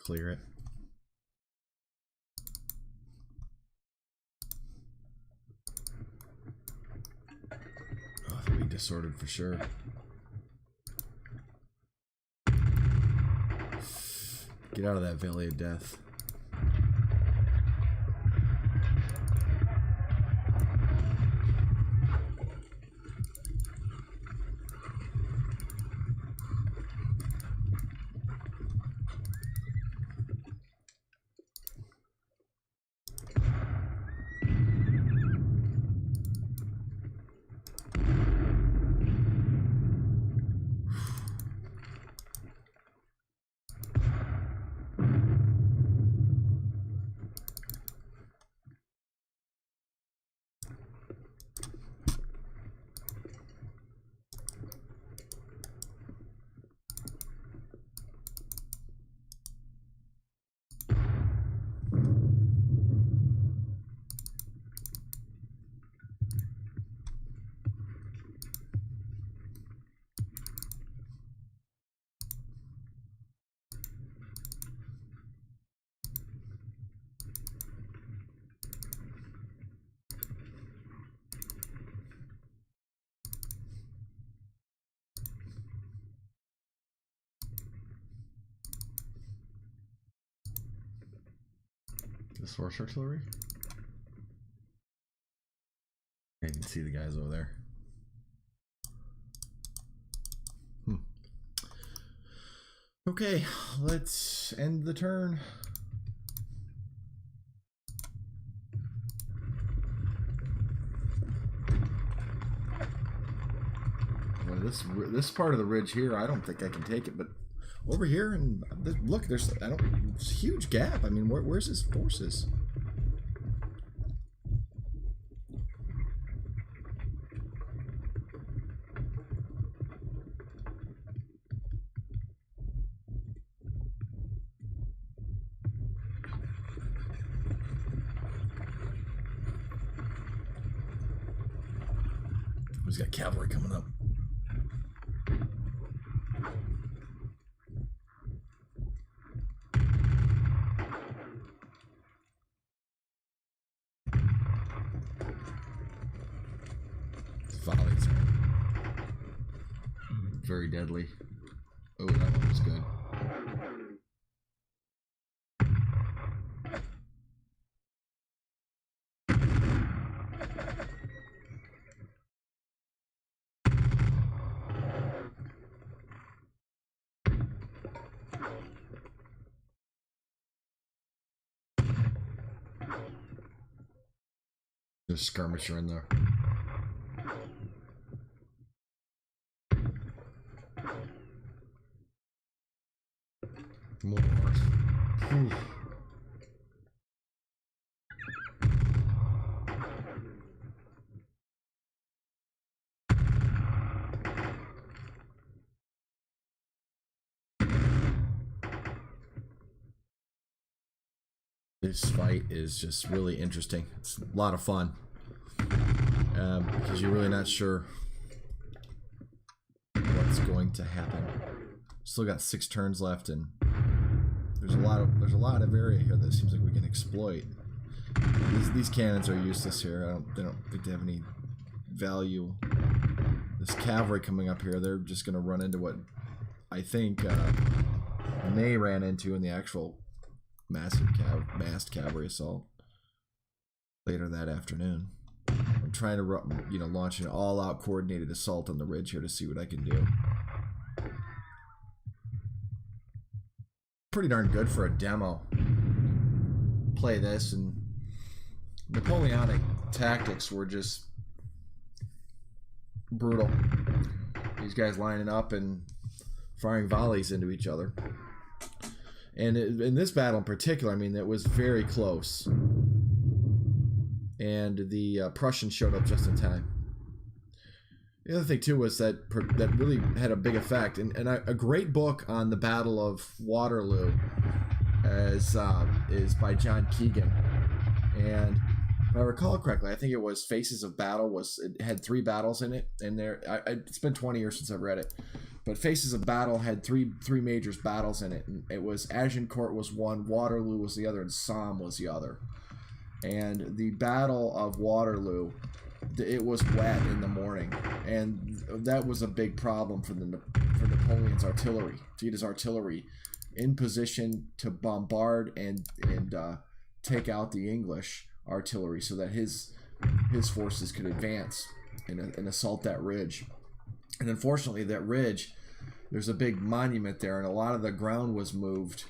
Clear it. Oh, they'll be disordered for sure. Get out of that valley of death. This horse artillery? I can see the guys over there. Okay, let's end the turn. Well, this part of the ridge here, I don't think I can take it, but over here, and look, there's it's a huge gap. I mean, where's his forces? He's got cavalry coming up. Volleys. Very deadly. Oh, that one was good. There's a skirmisher in there. More. Ooh. This fight is just really interesting. It's a lot of fun because you're really not sure what's going to happen. Still got 6 turns left, and there's a lot of area here that seems like we can exploit. These cannons are useless here. They don't think they have any value. This cavalry coming up here, they're just going to run into what I think Ney ran into in the actual massed cavalry assault later that afternoon. I'm trying to, launch an all-out coordinated assault on the ridge here to see what I can do. Pretty darn good for a demo. Play this, and Napoleonic tactics were just brutal. These guys lining up and firing volleys into each other. And in this battle in particular, I mean, it was very close. And the Prussians showed up just in time. The other thing, too, was that really had a big effect. And a great book on the Battle of Waterloo is by John Keegan. And if I recall correctly, I think it was Faces of Battle. It had 3 battles in it. And it's been 20 years since I've read it. But Faces of Battle had three major battles in it. And it was Agincourt was one, Waterloo was the other, and Somme was the other. And the Battle of Waterloo, it was wet in the morning, and that was a big problem for Napoleon's artillery, to get his artillery in position to bombard and take out the English artillery so that his forces could advance and assault that ridge. And unfortunately, that ridge, there's a big monument there, and a lot of the ground was moved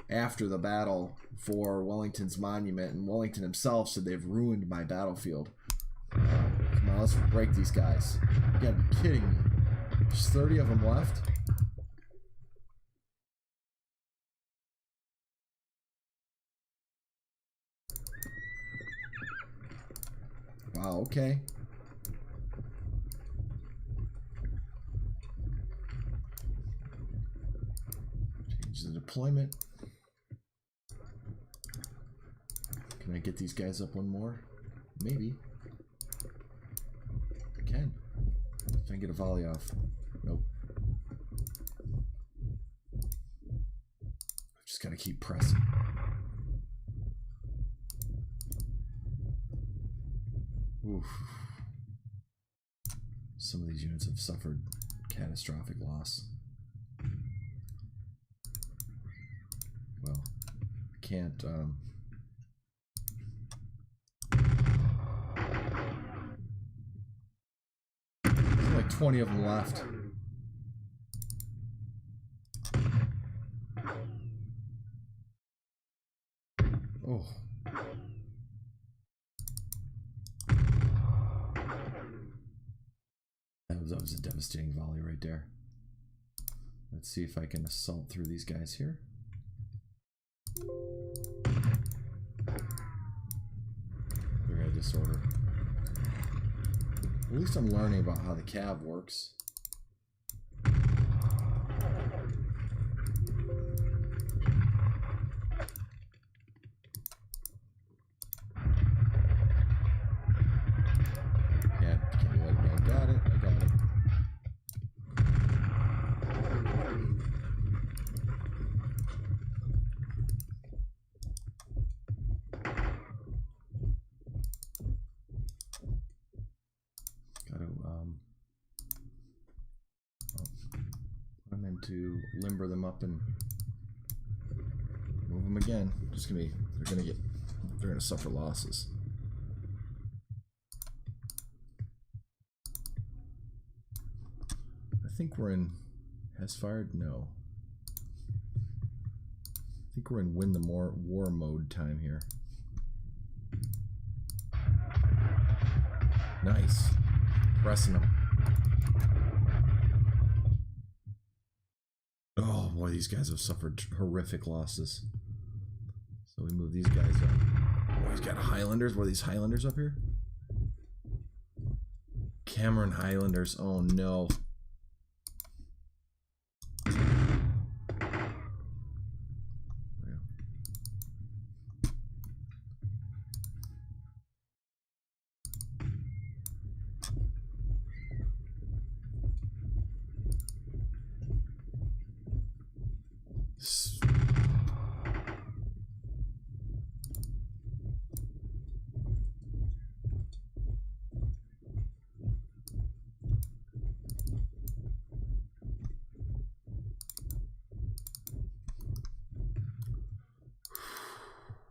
after the battle for Wellington's monument, and Wellington himself said they've ruined my battlefield. Come on, let's break these guys. You gotta be kidding me. There's 30 of them left. Wow, okay. Change the deployment. Can I get these guys up one more? Maybe. I can. If I can get a volley off. Nope. I've just got to keep pressing. Oof. Some of these units have suffered catastrophic loss. Well, I can't... There's like 20 of them left. Oh. That was a devastating volley right there. Let's see if I can assault through these guys here. They're gonna disorder. At least I'm learning about how the cav works. Yeah, can't let it go. I got it. To limber them up and move them again. They're gonna suffer losses. I think we're in has fired. No, I think we're in win the war mode time here. Nice, pressing them. Oh boy, these guys have suffered horrific losses. So we move these guys up. Oh, he's got Highlanders. What are these Highlanders up here? Cameron Highlanders. Oh no.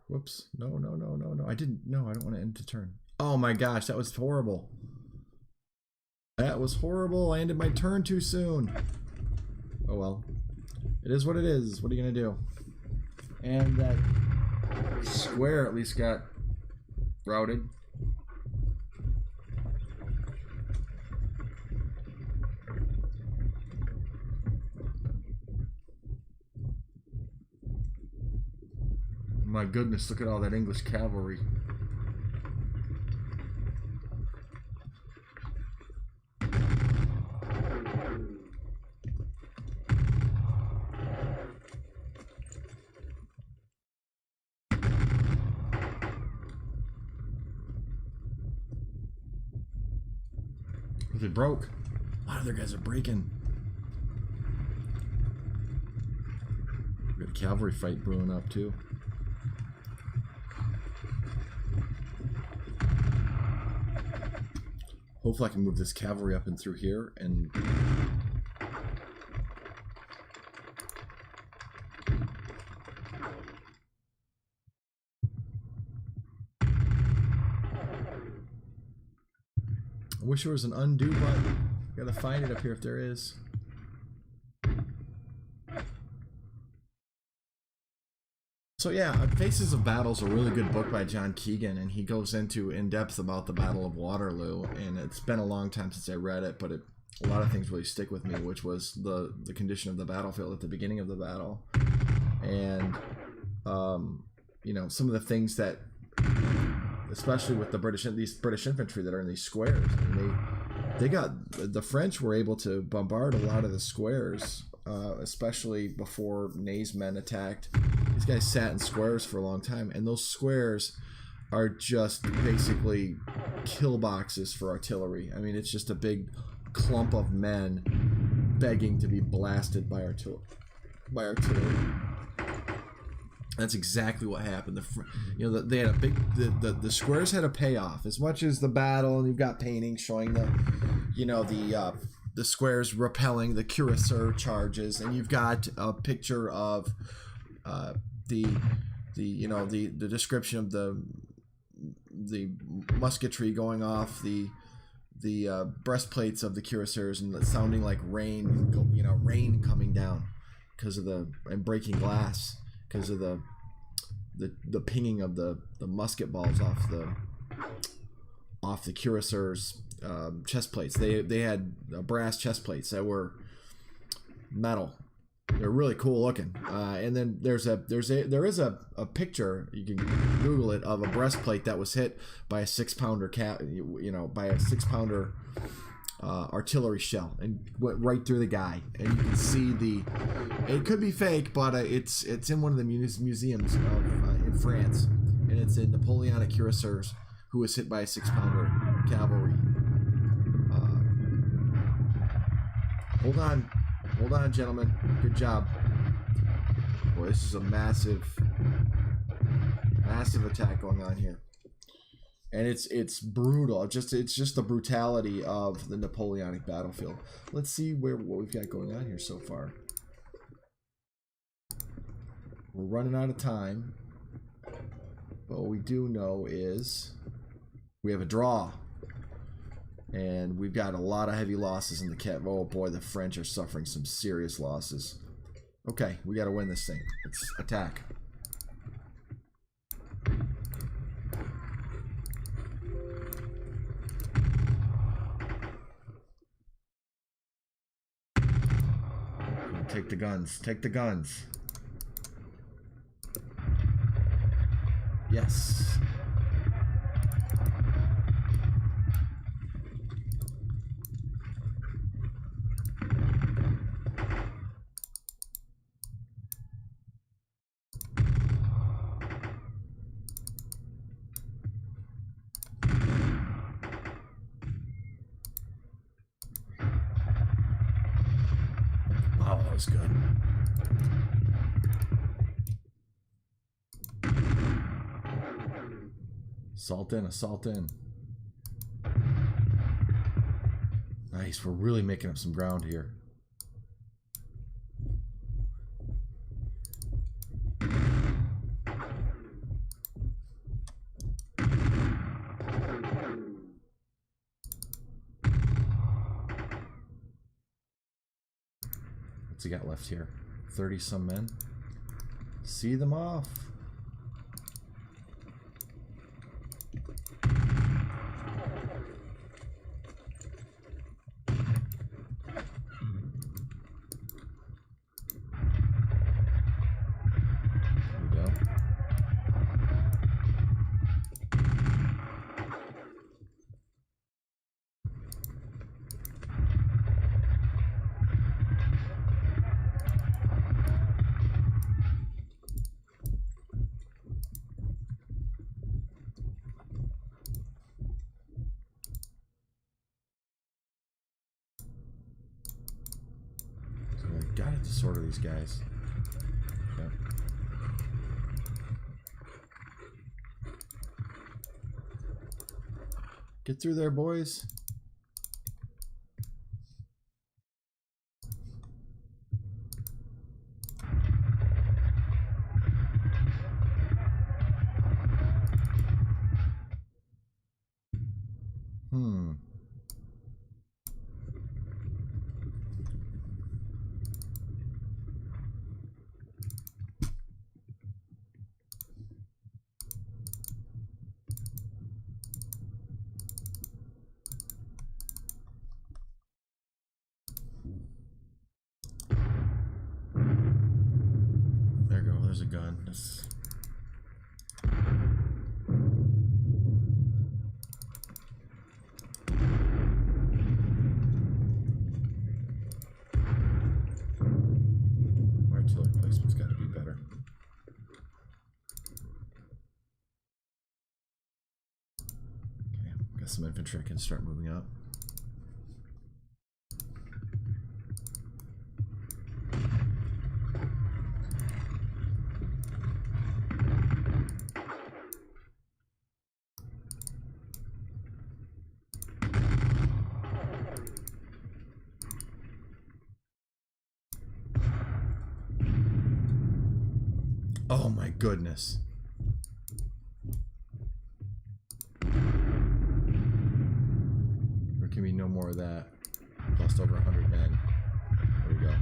Whoops. No, no, no, no, no. I didn't. No, I don't want to end the turn. Oh my gosh, that was horrible. That was horrible. I ended my turn too soon. Oh well. It is what it is. What are you going to do? And that square at least got routed. My goodness, look at all that English cavalry. They broke. A lot of their guys are breaking. We got a cavalry fight brewing up too. Hopefully I can move this cavalry up and through here and... I wish there was an undo button. Gotta find it up here if there is. So yeah, Faces of Battle is a really good book by John Keegan, and he goes into in-depth about the Battle of Waterloo, and it's been a long time since I read it, but a lot of things really stick with me, which was the condition of the battlefield at the beginning of the battle. And, you know, some of the things that, especially with the these British infantry that are in these squares, I mean, the French were able to bombard a lot of the squares, especially before Ney's men attacked. These guys sat in squares for a long time, and those squares are just basically kill boxes for artillery. I mean, it's just a big clump of men begging to be blasted by artillery. That's exactly what happened. They had a big. The squares had a payoff. As much as the battle, and you've got paintings showing the squares repelling the cuirassier charges, and you've got a picture of the description of the musketry going off the breastplates of the cuirassiers and sounding like rain, rain coming down because of and breaking glass because of the pinging of the musket balls off the cuirassiers' chest plates. They had brass chest plates that were metal. They're really cool looking. And then there is a picture, you can Google it, of a breastplate that was hit by a 6-pounder by a 6-pounder artillery shell and went right through the guy. And you can see it could be fake, but it's in one of the museums in France, and it's in Napoleonic cuirassiers who was hit by a 6-pounder cavalry. Hold on, gentlemen. Good job. Boy, this is a massive attack going on here, and it's brutal. It's just the brutality of the Napoleonic battlefield. Let's see what we've got going on here so far. We're running out of time, but what we do know is we have a draw. And we've got a lot of heavy losses in the cat. Oh boy, the French are suffering some serious losses. Okay, we got to win this thing. Let's attack. Take the guns. Take the guns. Yes. Oh, that was good. Assault in, assault in. Nice, we're really making up some ground here. he got left here? 30 some men. See them off. Gotta disorder these guys. Yep. Get through there, boys. There's a gun. Artillery placement's got to be better. Okay, got some infantry. I can start moving up. Oh my goodness. There can be no more of that. Lost over 100 men. There we go.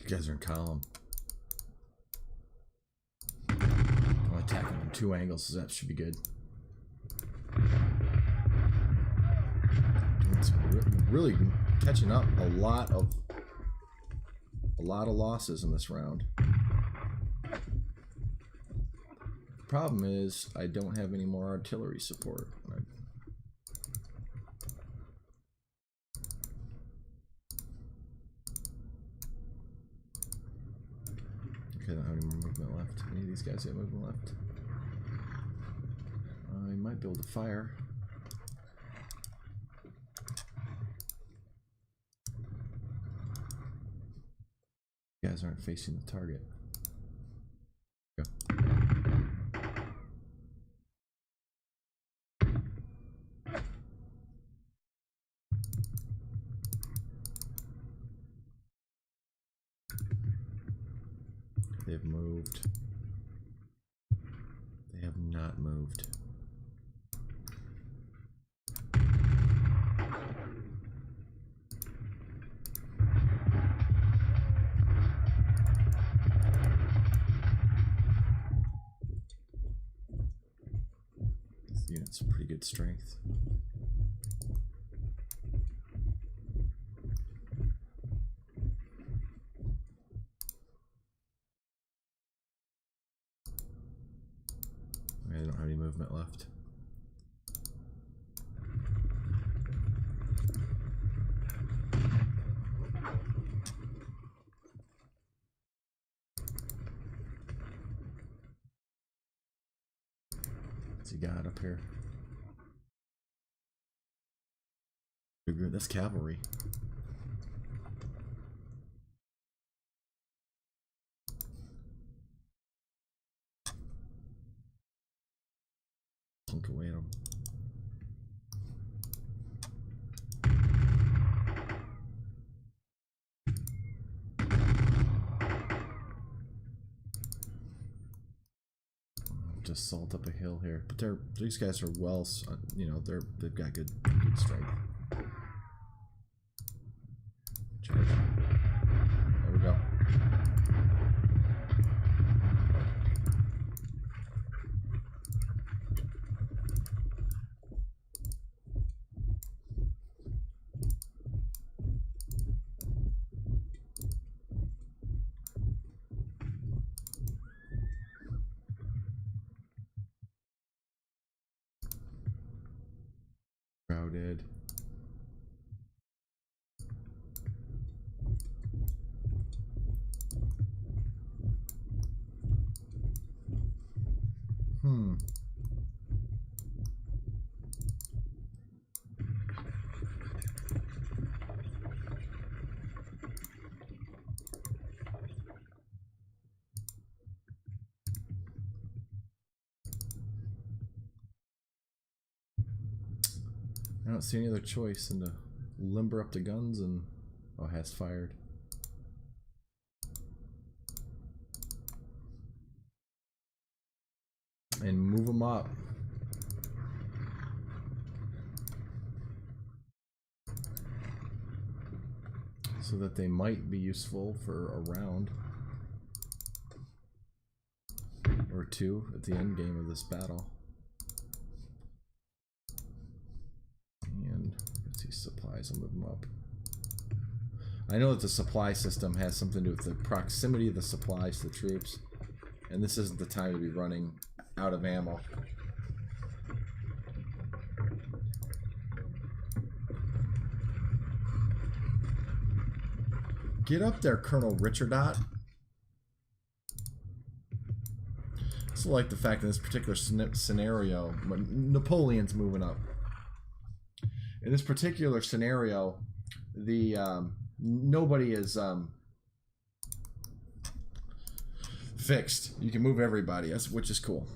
You guys are in column. I'll attack them from 2 angles, so that should be good. Really catching up a lot of losses in this round. Problem is, I don't have any more artillery support. Okay, I don't have any more movement left. Any of these guys have movement left? I might be able to fire. You guys aren't facing the target. Go. They've moved. They have not moved. This unit's pretty good strength. I don't have any movement left. What's he got up here? That's cavalry. Plunk away at him. Just salt up a hill here, but these guys are well, you know, they've got good strength. Charge. There we go. Crowded. I don't see any other choice than to limber up the guns and... Oh, has fired. And move them up. So that they might be useful for a round. Or two at the end game of this battle. And let's see, supplies, I'll move them up. I know that the supply system has something to do with the proximity of the supplies to the troops. And this isn't the time to be running out of ammo. Get up there, Colonel Richardot. I also like the fact in this particular scenario, when Napoleon's moving up. In this particular scenario, the nobody is fixed. You can move everybody, which is cool.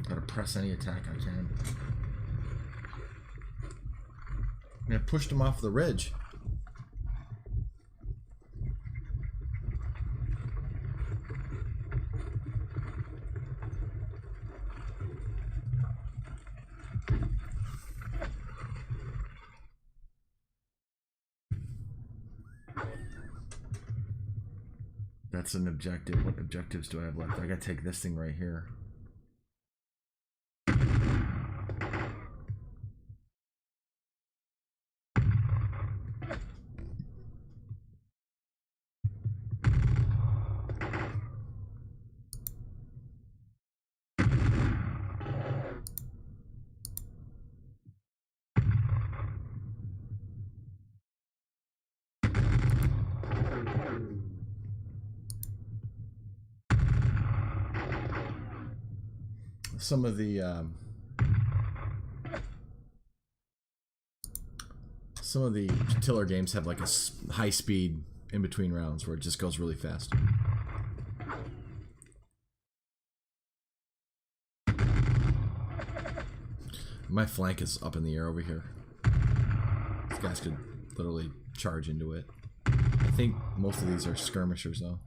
Gotta press any attack I can. I'm gonna push them off the ridge. That's an objective. What objectives do I have left? I gotta take this thing right here. Some of the Tiller games have like a high speed in between rounds where it just goes really fast. My flank is up in the air over here. These guys could literally charge into it. I think most of these are skirmishers though.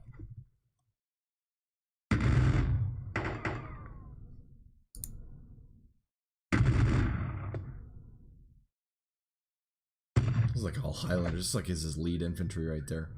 This is like all Highlanders, just like his lead infantry right there.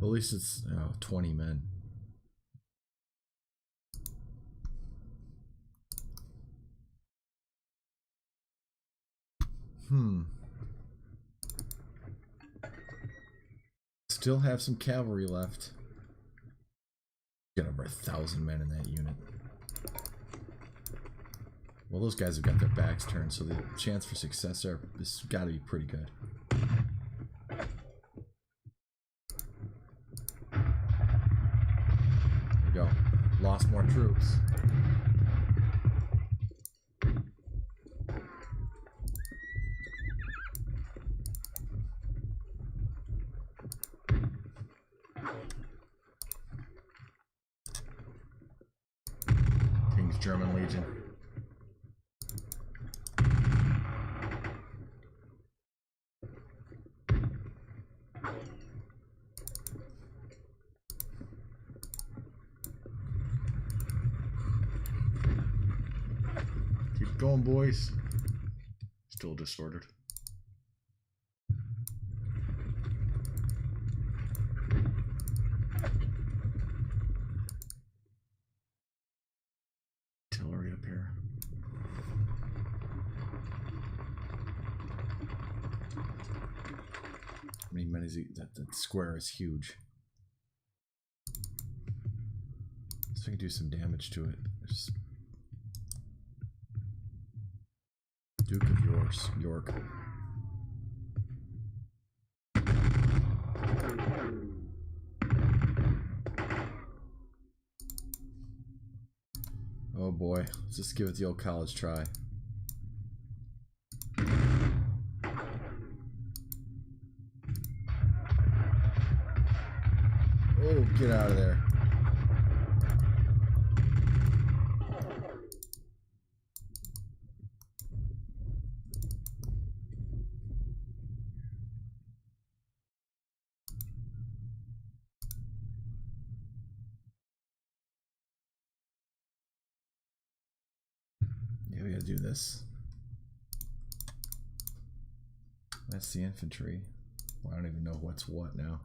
At least it's 20 men. Still have some cavalry left. Got over 1,000 men in that unit. Well, those guys have got their backs turned, so the chance for success there has got to be pretty good. There we go. Lost more troops. King's German Legion. Keep going, boys. Still disordered. Artillery up here. How many men is he? That square is huge. So I can do some damage to it. Just Duke of York. Oh boy, let's just give it the old college try. Oh, get out of there. Yeah, we gotta do this. That's the infantry. Well, I don't even know what's what now.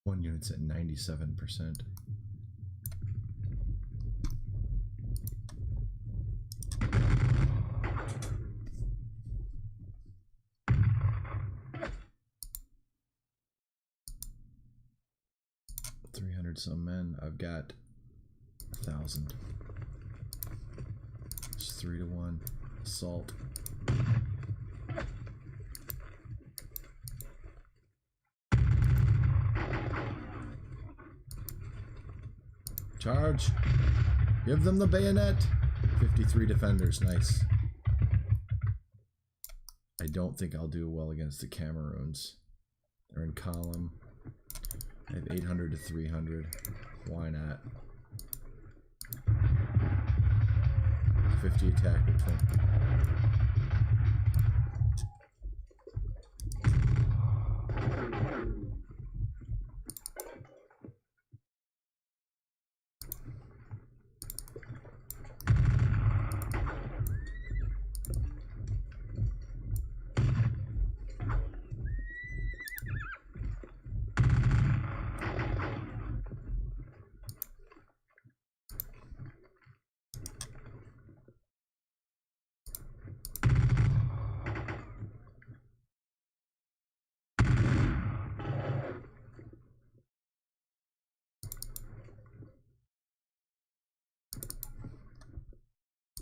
One unit's at 97%. Some men. I've got 1,000. It's 3-1 assault. Charge! Give them the bayonet! 53 defenders, nice. I don't think I'll do well against the Cameroons. They're in column. I have 800 to 300. Why not? 50 attack with 20.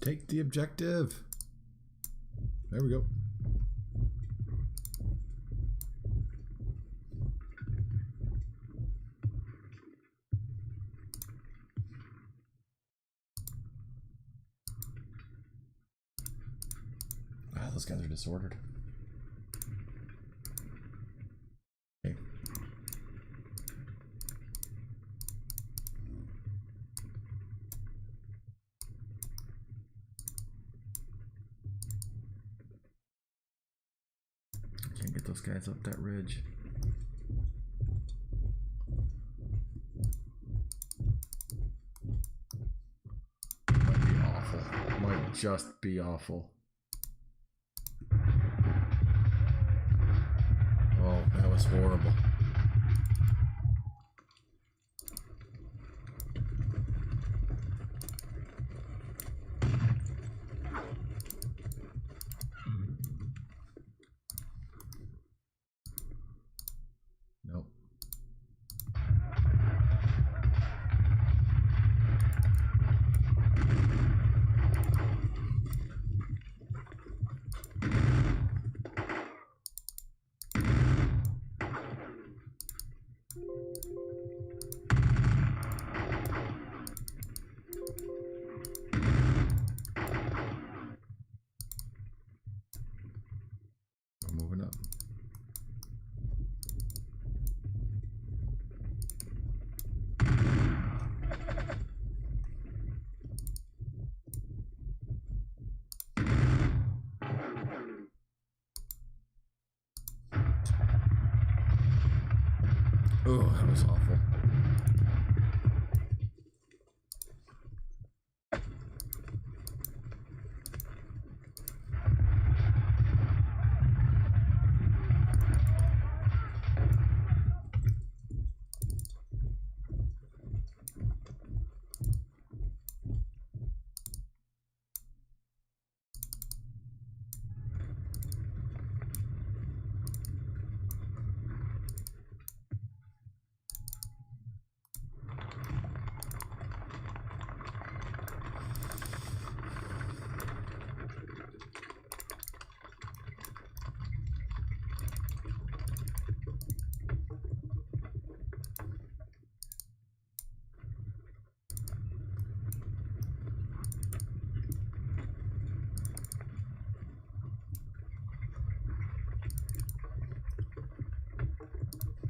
Take the objective. There we go. Ah, those guys are disordered. Okay. those guys up that ridge. Might be awful. Might just be awful. Oh, that was horrible. Nope. We're moving up. Oh, that was awful.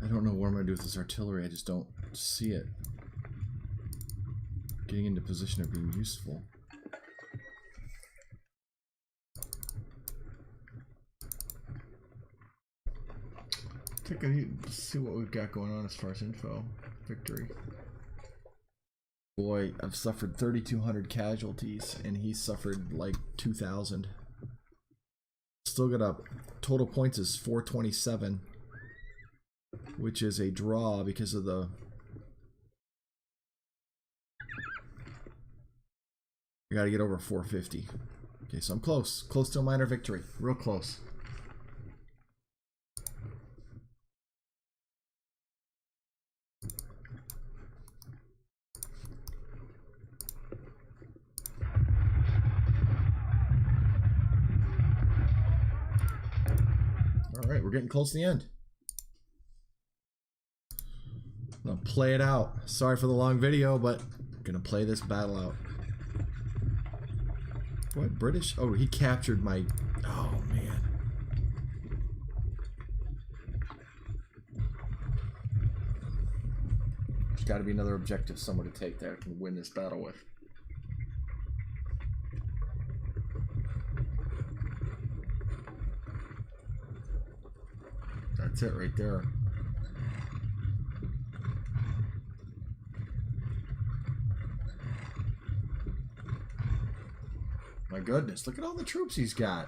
I don't know what I'm going to do with this artillery. I just don't see it getting into position of being useful. Take a see what we've got going on as far as info. Victory. Boy, I've suffered 3,200 casualties, and he suffered like 2,000. Still got a total points is 427. Which is a draw because of the... I gotta get over 450. Okay, so I'm close. Close to a minor victory. Real close. Alright, we're getting close to the end. I'm gonna play it out. Sorry for the long video, but I'm gonna play this battle out. What, British? Oh, he captured my... Oh, man. There's gotta be another objective somewhere to take that I can win this battle with. That's it right there. My goodness, look at all the troops he's got.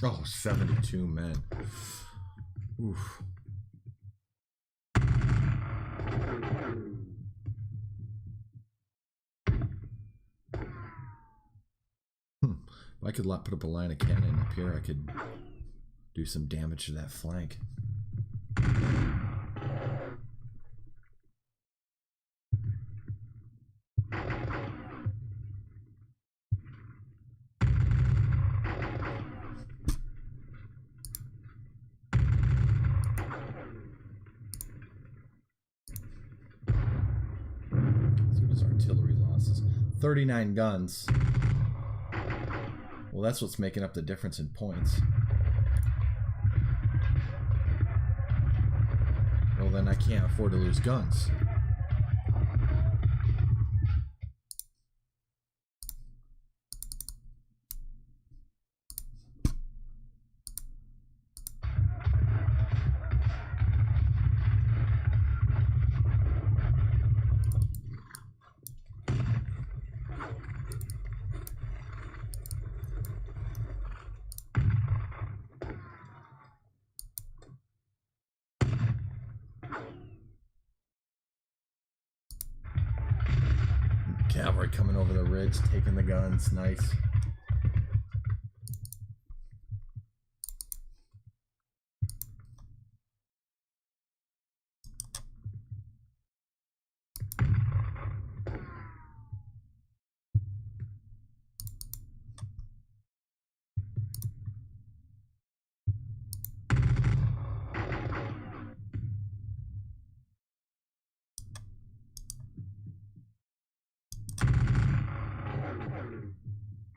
Oh, 72 men. Oof. If I could put up a line of cannon up here, I could do some damage to that flank. 39 guns. Well, that's what's making up the difference in points. Well, then I can't afford to lose guns. Cavalry coming over the ridge, taking the guns. Nice.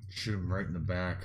Shoot him right in the back.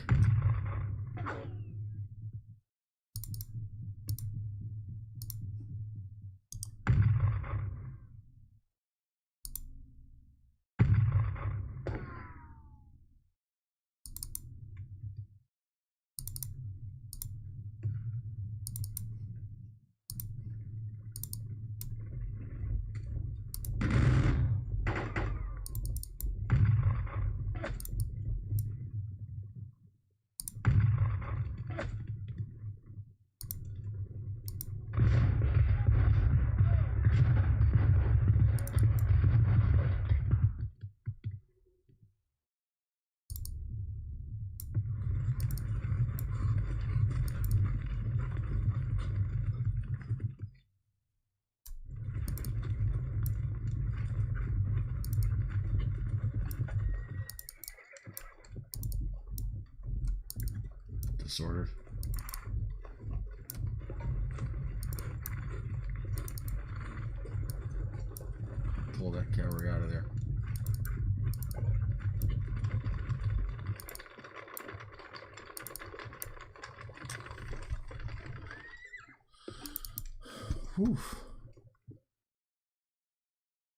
Disordered. Pull that cavalry out of there. Whew.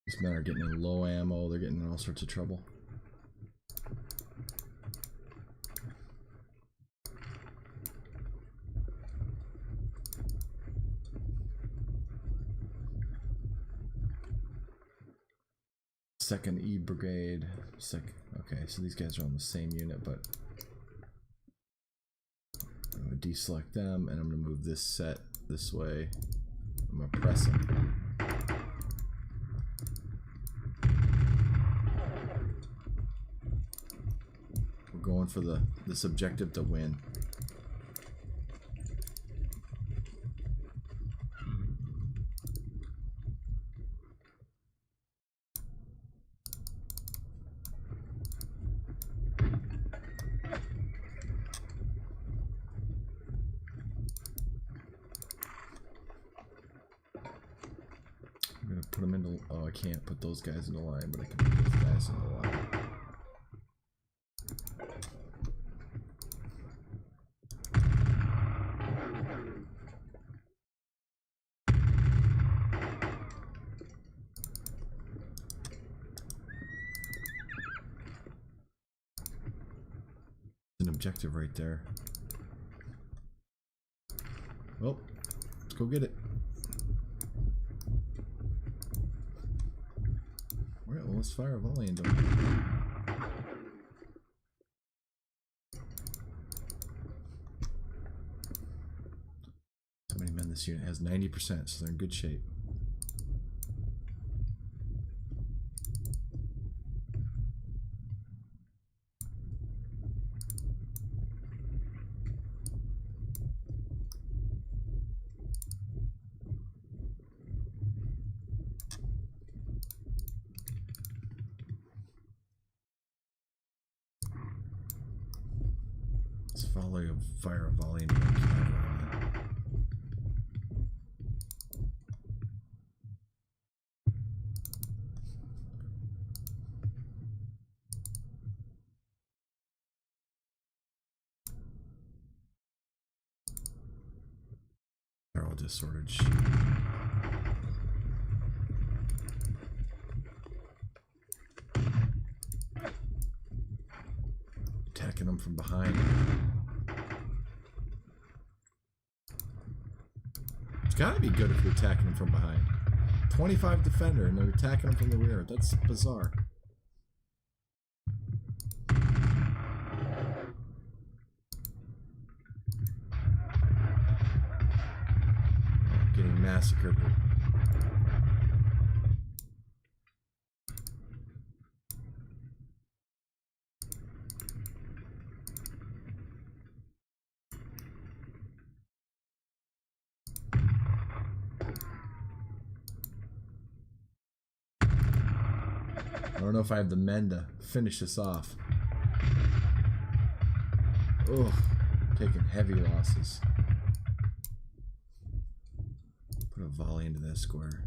These men are getting in low ammo. They're getting in all sorts of trouble. Second E Brigade. Okay, so these guys are on the same unit, but I'm going to deselect them, and I'm going to move this set this way. I'm going to press them. We're going for this objective to win. Put them into. Oh, I can't put those guys in the line, but I can put those guys in the line. An objective right there. Well, let's go get it. Alright, well, let's fire a volley into them. How many men this unit has? 90%, so they're in good shape. Fire a volley into the cavalry. disordered. Attacking them from behind. It's gotta be good if you're attacking them from behind. 25 defender and they're attacking them from the rear. That's bizarre. Getting massacred. I don't know if I have the men to finish this off. Ugh, taking heavy losses. Put a volley into that square.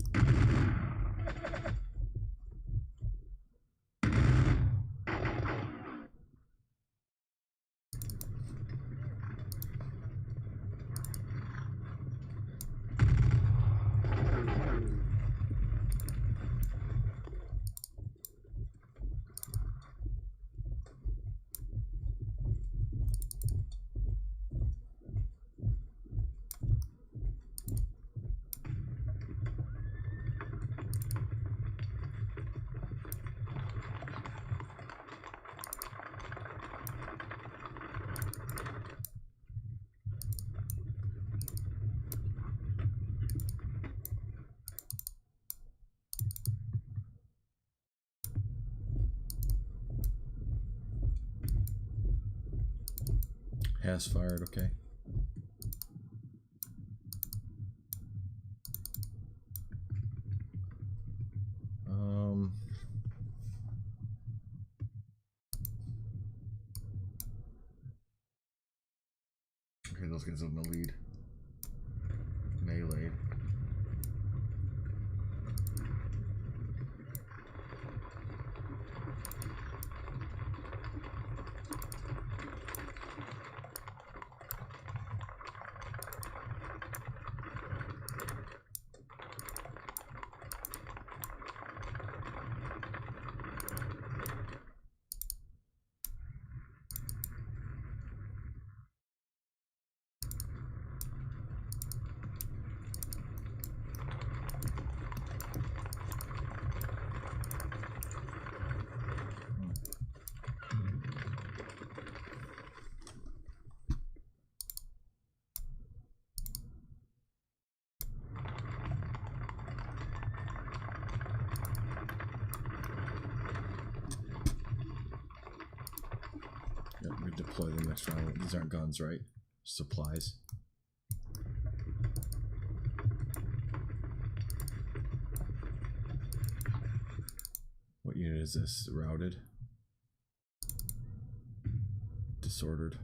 Has fired, okay. Okay, those guys are in the lead. Melee. Deploy them next round. These aren't guns, right? Supplies. What unit is this? Routed? Disordered.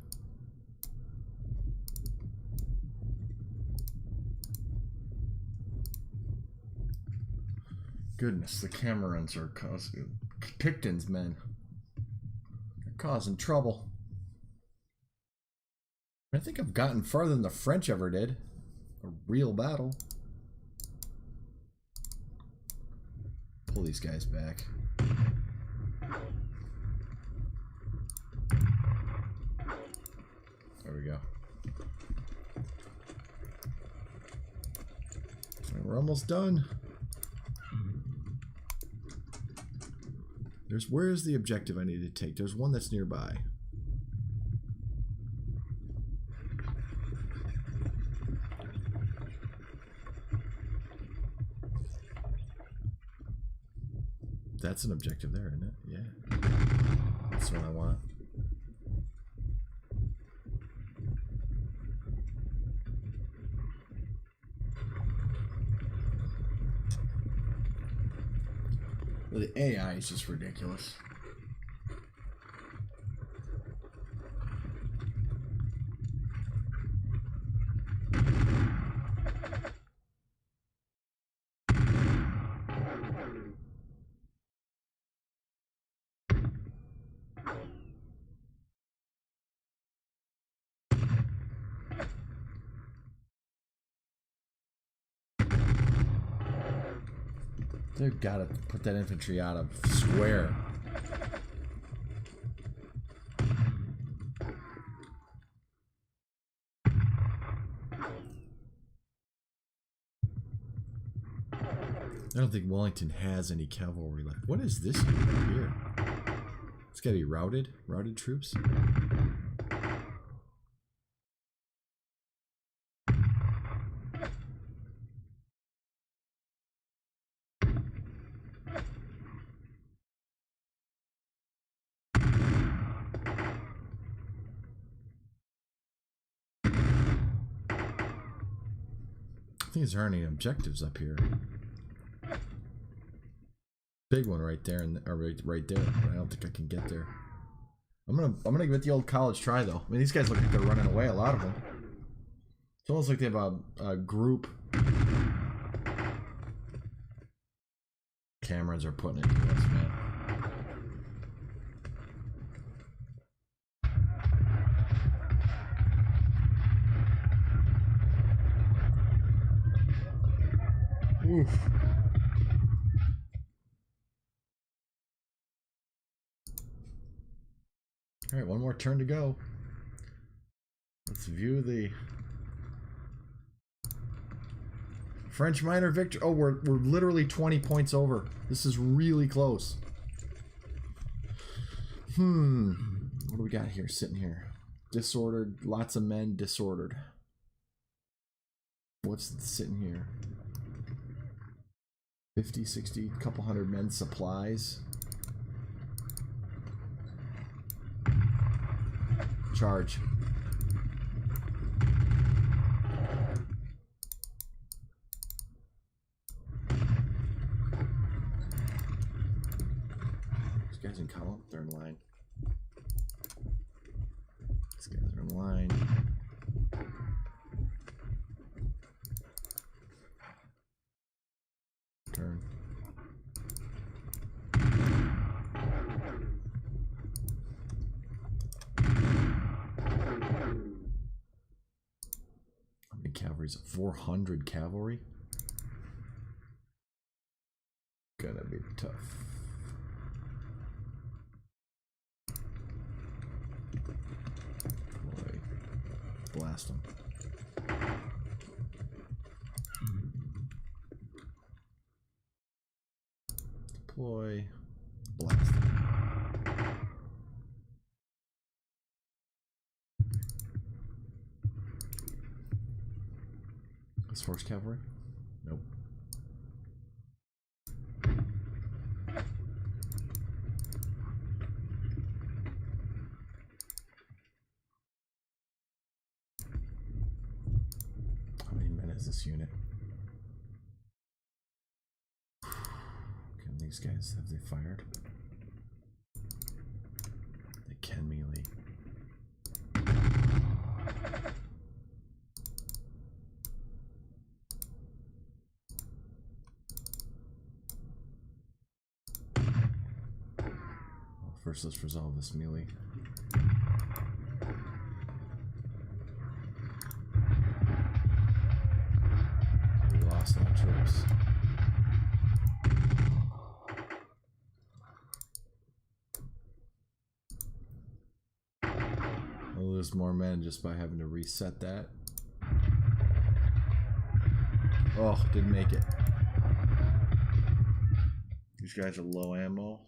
Goodness, the Camerons are causing... Pictons, men. They're causing trouble. I think I've gotten farther than the French ever did. A real battle. Pull these guys back. There we go. We're almost done. Where's the objective I need to take? There's one that's nearby. That's an objective there, isn't it? Yeah. That's what I want. Well, the AI is just ridiculous. They've got to put that infantry out of square. I don't think Wellington has any cavalry left. What is this here? It's got to be routed troops. I think there aren't any objectives up here. Big one right there, and right there. But I don't think I can get there. I'm gonna give it the old college try though. I mean, these guys look like they're running away. A lot of them. It's almost like they have a group. Cameras are putting it to us, man. Oof. All right, one more turn to go. Let's view the French minor victory. Oh, we're literally 20 points over. This is really close. What do we got here sitting here? Disordered, lots of men disordered. What's sitting here? 50, 60, couple hundred men supplies. Charge. These guys in column, they're in line. These guys are in line. Turn. Cavalry's 400 cavalry. Gonna be tough. Boy, blast them. Deploy, blast them. This horse cavalry? Nope. How many men is this unit? Can these guys, have they fired? They can melee. First, let's resolve this melee. We lost all troops. I'll lose more men just by having to reset that. Oh, didn't make it. These guys are low ammo.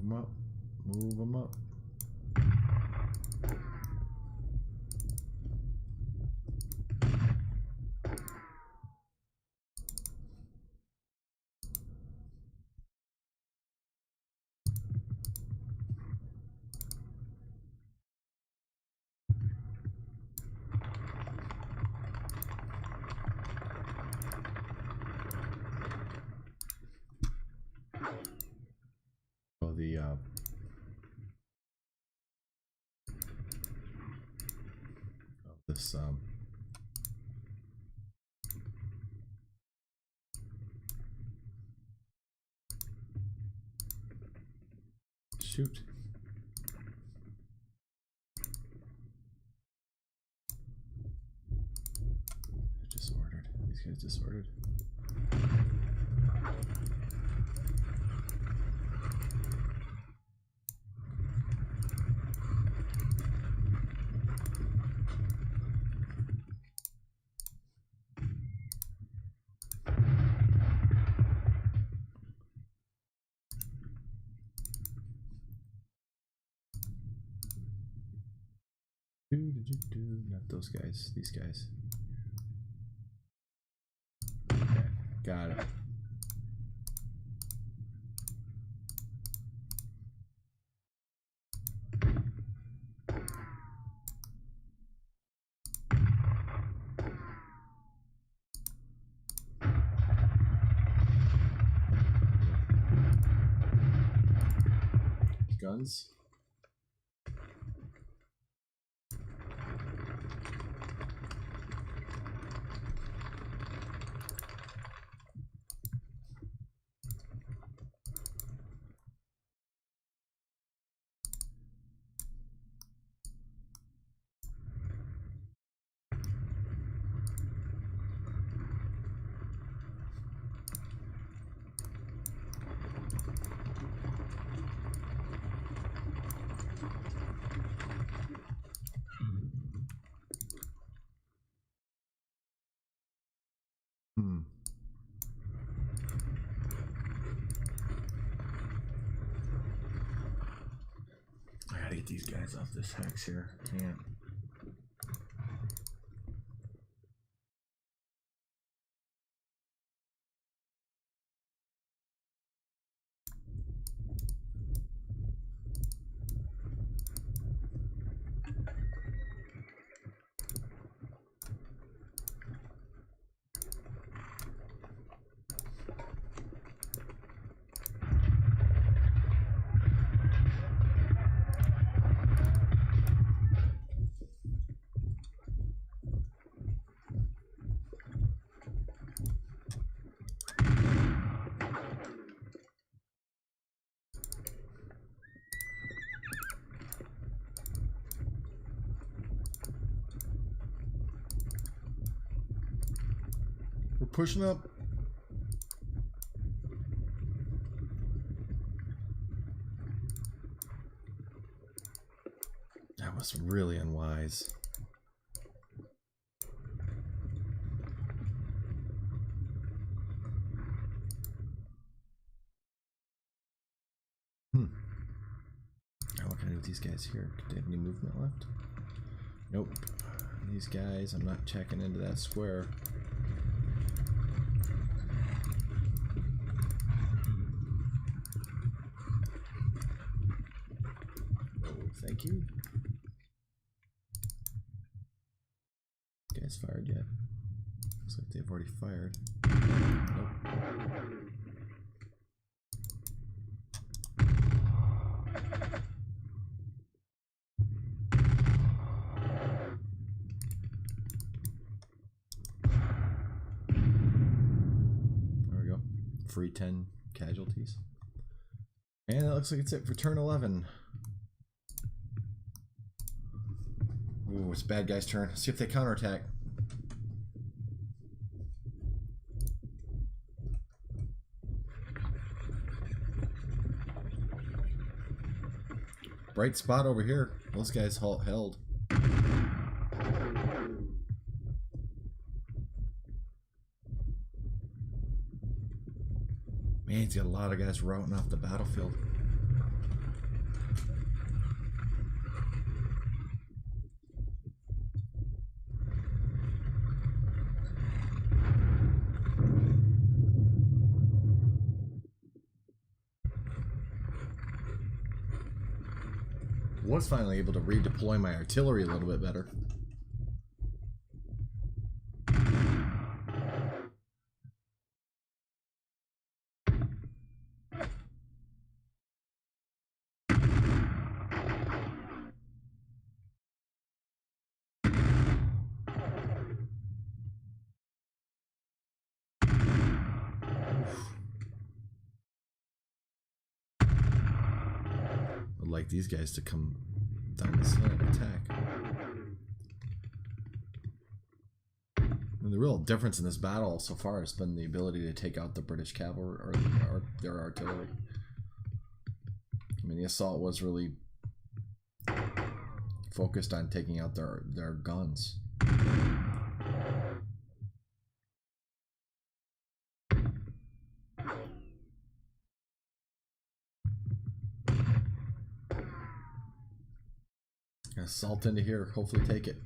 them up. Move them up. Oh, this shoot. Disordered. These guys disordered. Not those guys, these guys. Okay, got it. Guns. I gotta get these guys off this hex here. Can't. We're pushing up. That was really unwise. Now what can I do with these guys here? Do they have any movement left? Nope. These guys, I'm not checking into that square. Thank you. Guys fired yet? Looks like they've already fired. Nope. There we go. Free 10 casualties. And that looks like it's it for turn 11. Ooh, it's bad guy's turn. Let's see if they counterattack. Bright spot over here. Those guys held. Man, he's got a lot of guys routing off the battlefield. was finally able to redeploy my artillery a little bit better. I'd like these guys to come down this hill and attack. And the real difference in this battle so far has been the ability to take out the British cavalry or their artillery. I mean, the assault was really focused on taking out their guns. Assault into here, hopefully take it.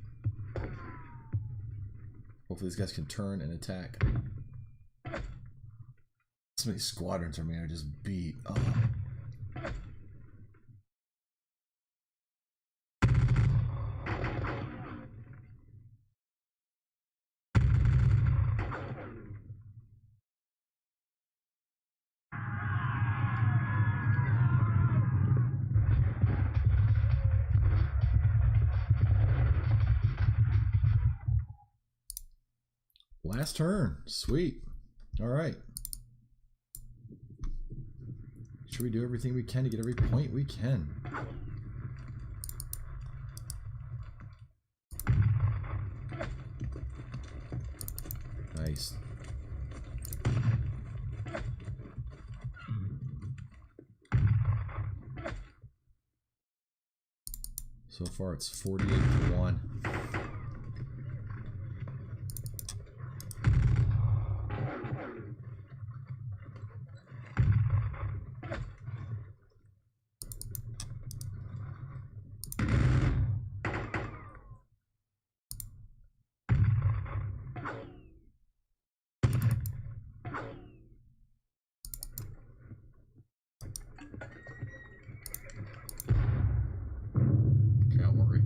Hopefully these guys can turn and attack. So many squadrons are man, just beat up. Last turn. Sweet. All right. Should we do everything we can to get every point we can? Nice. So far it's 48-1. Cavalry.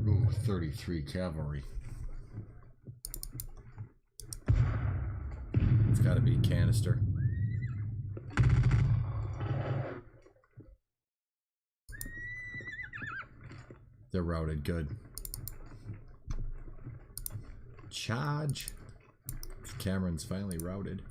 Ooh, 33 cavalry. It's got to be canister. They're routed. Good. Charge. Cameron's finally routed.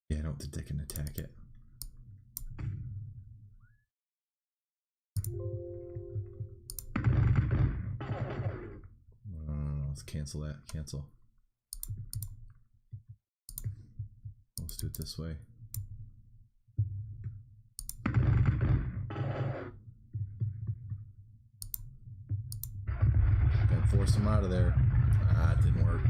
Yeah, I don't think they can attack it. Let's cancel that. Cancel. Let's do it this way. Gotta force them out of there. Ah, it didn't work.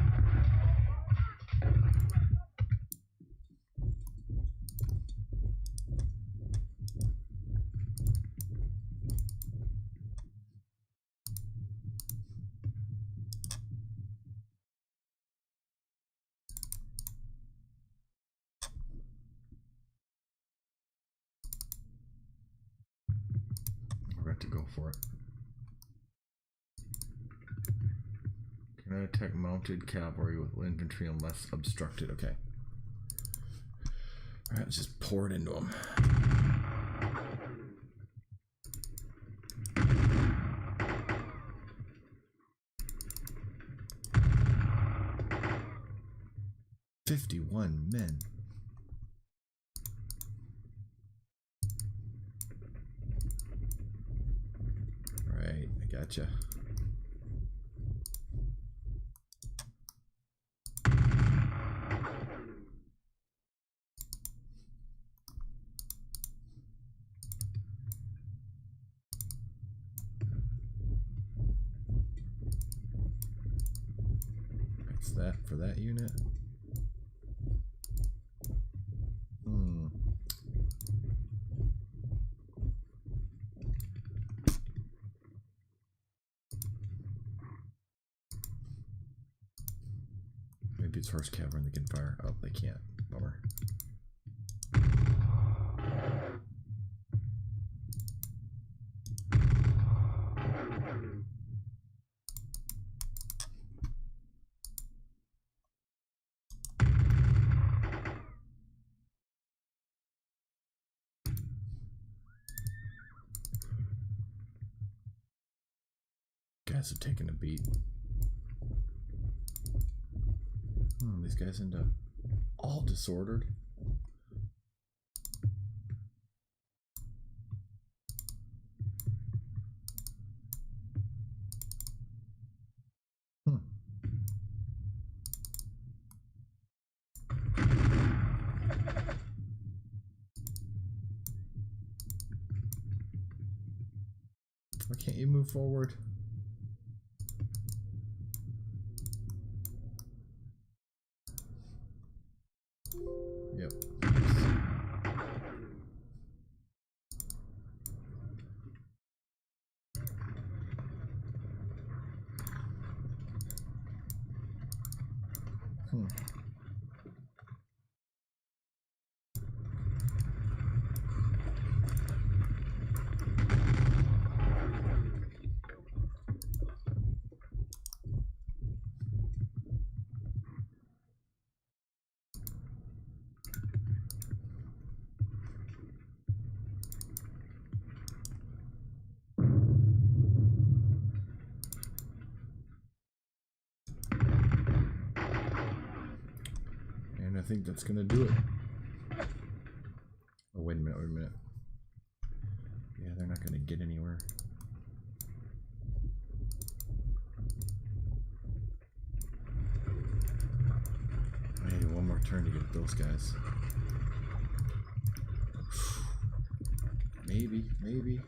To go for it. Can I attack mounted cavalry with infantry unless obstructed? Okay. Alright, let's just pour it into them. "51 men. gotcha. That's that for that unit. Maybe it's horse cavern they can fire. Oh, they can't. Bummer. Guys have taken a beat. These guys end up all disordered. Why can't you move forward? Yep. I think that's gonna do it. Oh, wait a minute, wait a minute. Yeah, they're not gonna get anywhere. I need one more turn to get those guys. Maybe, maybe.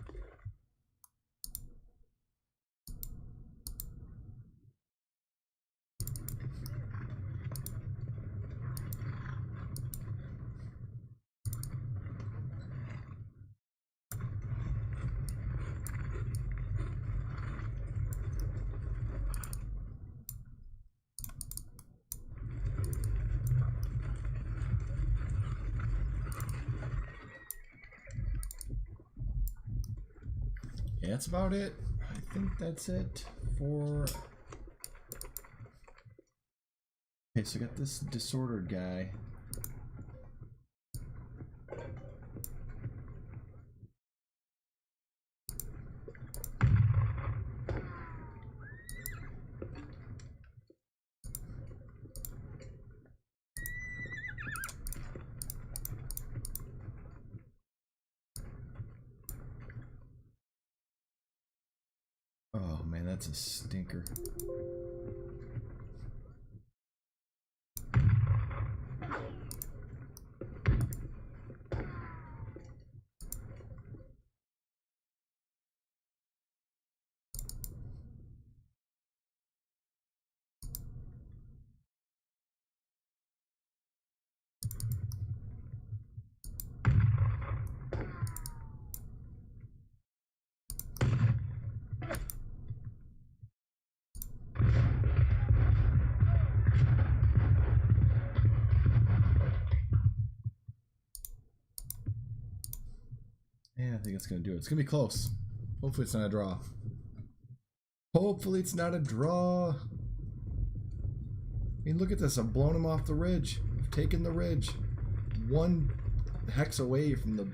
Yeah, that's about it. I think that's it for... Okay, so I got this disordered guy. Oh man, that's a stinker. Yeah, I think it's gonna do it. It's gonna be close. Hopefully it's not a draw. Hopefully it's not a draw. I mean, look at this. I've blown him off the ridge. I've taken the ridge. One hex away from the...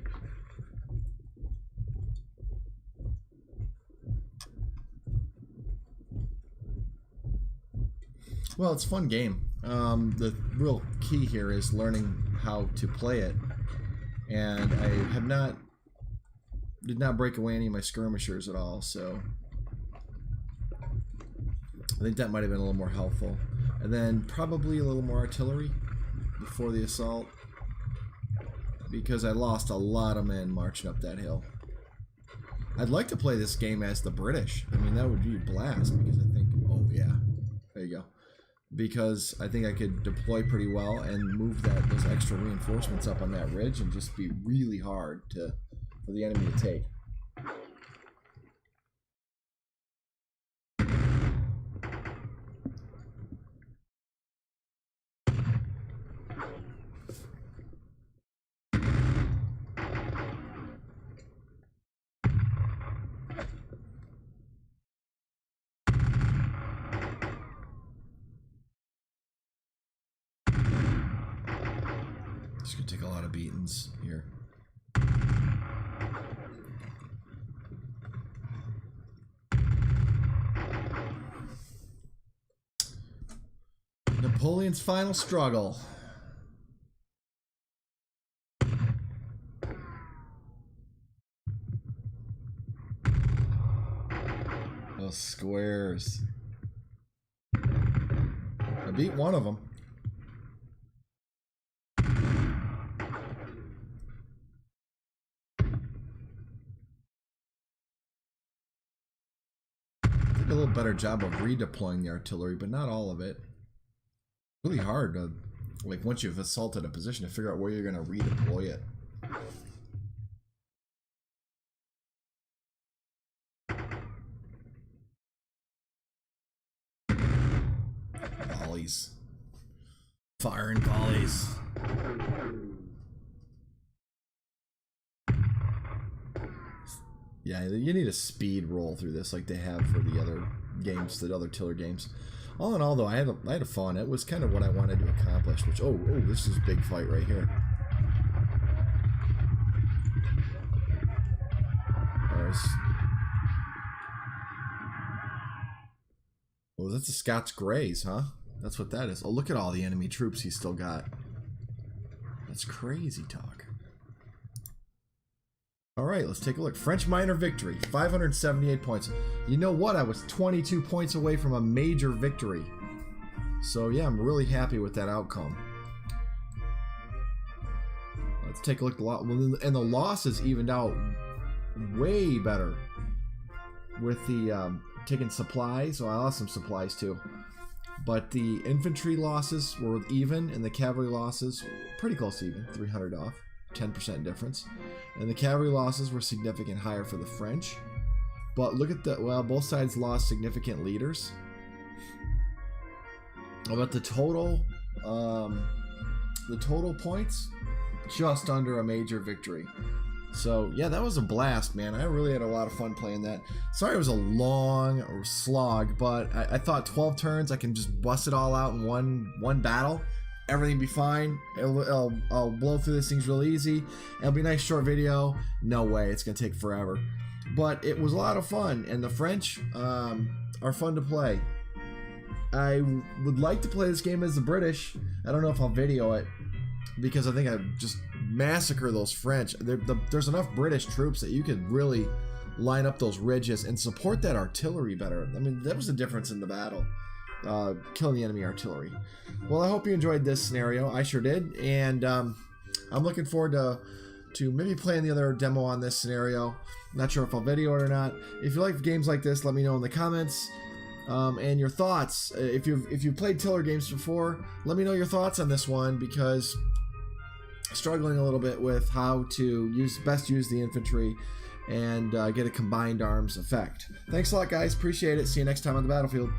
Well, it's a fun game. The real key here is learning how to play it. And I have not... did not break away any of my skirmishers at all, so I think that might have been a little more helpful. And then probably a little more artillery before the assault, because I lost a lot of men marching up that hill. I'd like to play this game as the British. I mean, that would be a blast, because I think, oh yeah, there you go. Because I think I could deploy pretty well and move those extra reinforcements up on that ridge and just be really hard for the enemy to take. It's gonna take a lot of beatings here. Napoleon's final struggle. Those squares. I beat one of them. A little better job of redeploying the artillery, but not all of it. Really hard to, like, once you've assaulted a position, to figure out where you're going to redeploy it. Volleys. Firing volleys. Yeah, you need a speed roll through this like they have for the other games, the other Tiller games. All in all, though, I had a fun. It was kind of what I wanted to accomplish, which, oh, this is a big fight right here. Oh, that's the Scots Greys, huh? That's what that is. Oh, look at all the enemy troops he's still got. That's crazy talk. All right, let's take a look. French minor victory, 578 points. You know what? I was 22 points away from a major victory. So yeah, I'm really happy with that outcome. Let's take a look at and the losses evened out way better with the taking supplies. Well, I lost some supplies too, but the infantry losses were even, and the cavalry losses pretty close to even, 300 off. 10% difference, and the cavalry losses were significant higher for the French. But look at the, well, both sides lost significant leaders. About the total points, just under a major victory. So yeah, that was a blast, man. I really had a lot of fun playing that. Sorry it was a long slog, but I thought 12 turns I can just bust it all out in one battle. Everything be fine. I'll blow through these things real easy. It'll be a nice short video. No way, it's gonna take forever. But it was a lot of fun, and the French are fun to play. I would like to play this game as the British. I don't know if I'll video it, because I think I just massacre those French. There's enough British troops that you could really line up those ridges and support that artillery better. I mean, that was the difference in the battle. Killing the enemy artillery. Well, I hope you enjoyed this scenario. I sure did, and I'm looking forward to maybe playing the other demo on this scenario. Not sure if I'll video it or not. If you like games like this, let me know in the comments, and your thoughts. If you've played Tiller games before, let me know your thoughts on this one, because I'm struggling a little bit with how to best use the infantry and get a combined arms effect. Thanks a lot, guys. Appreciate it. See you next time on the battlefield.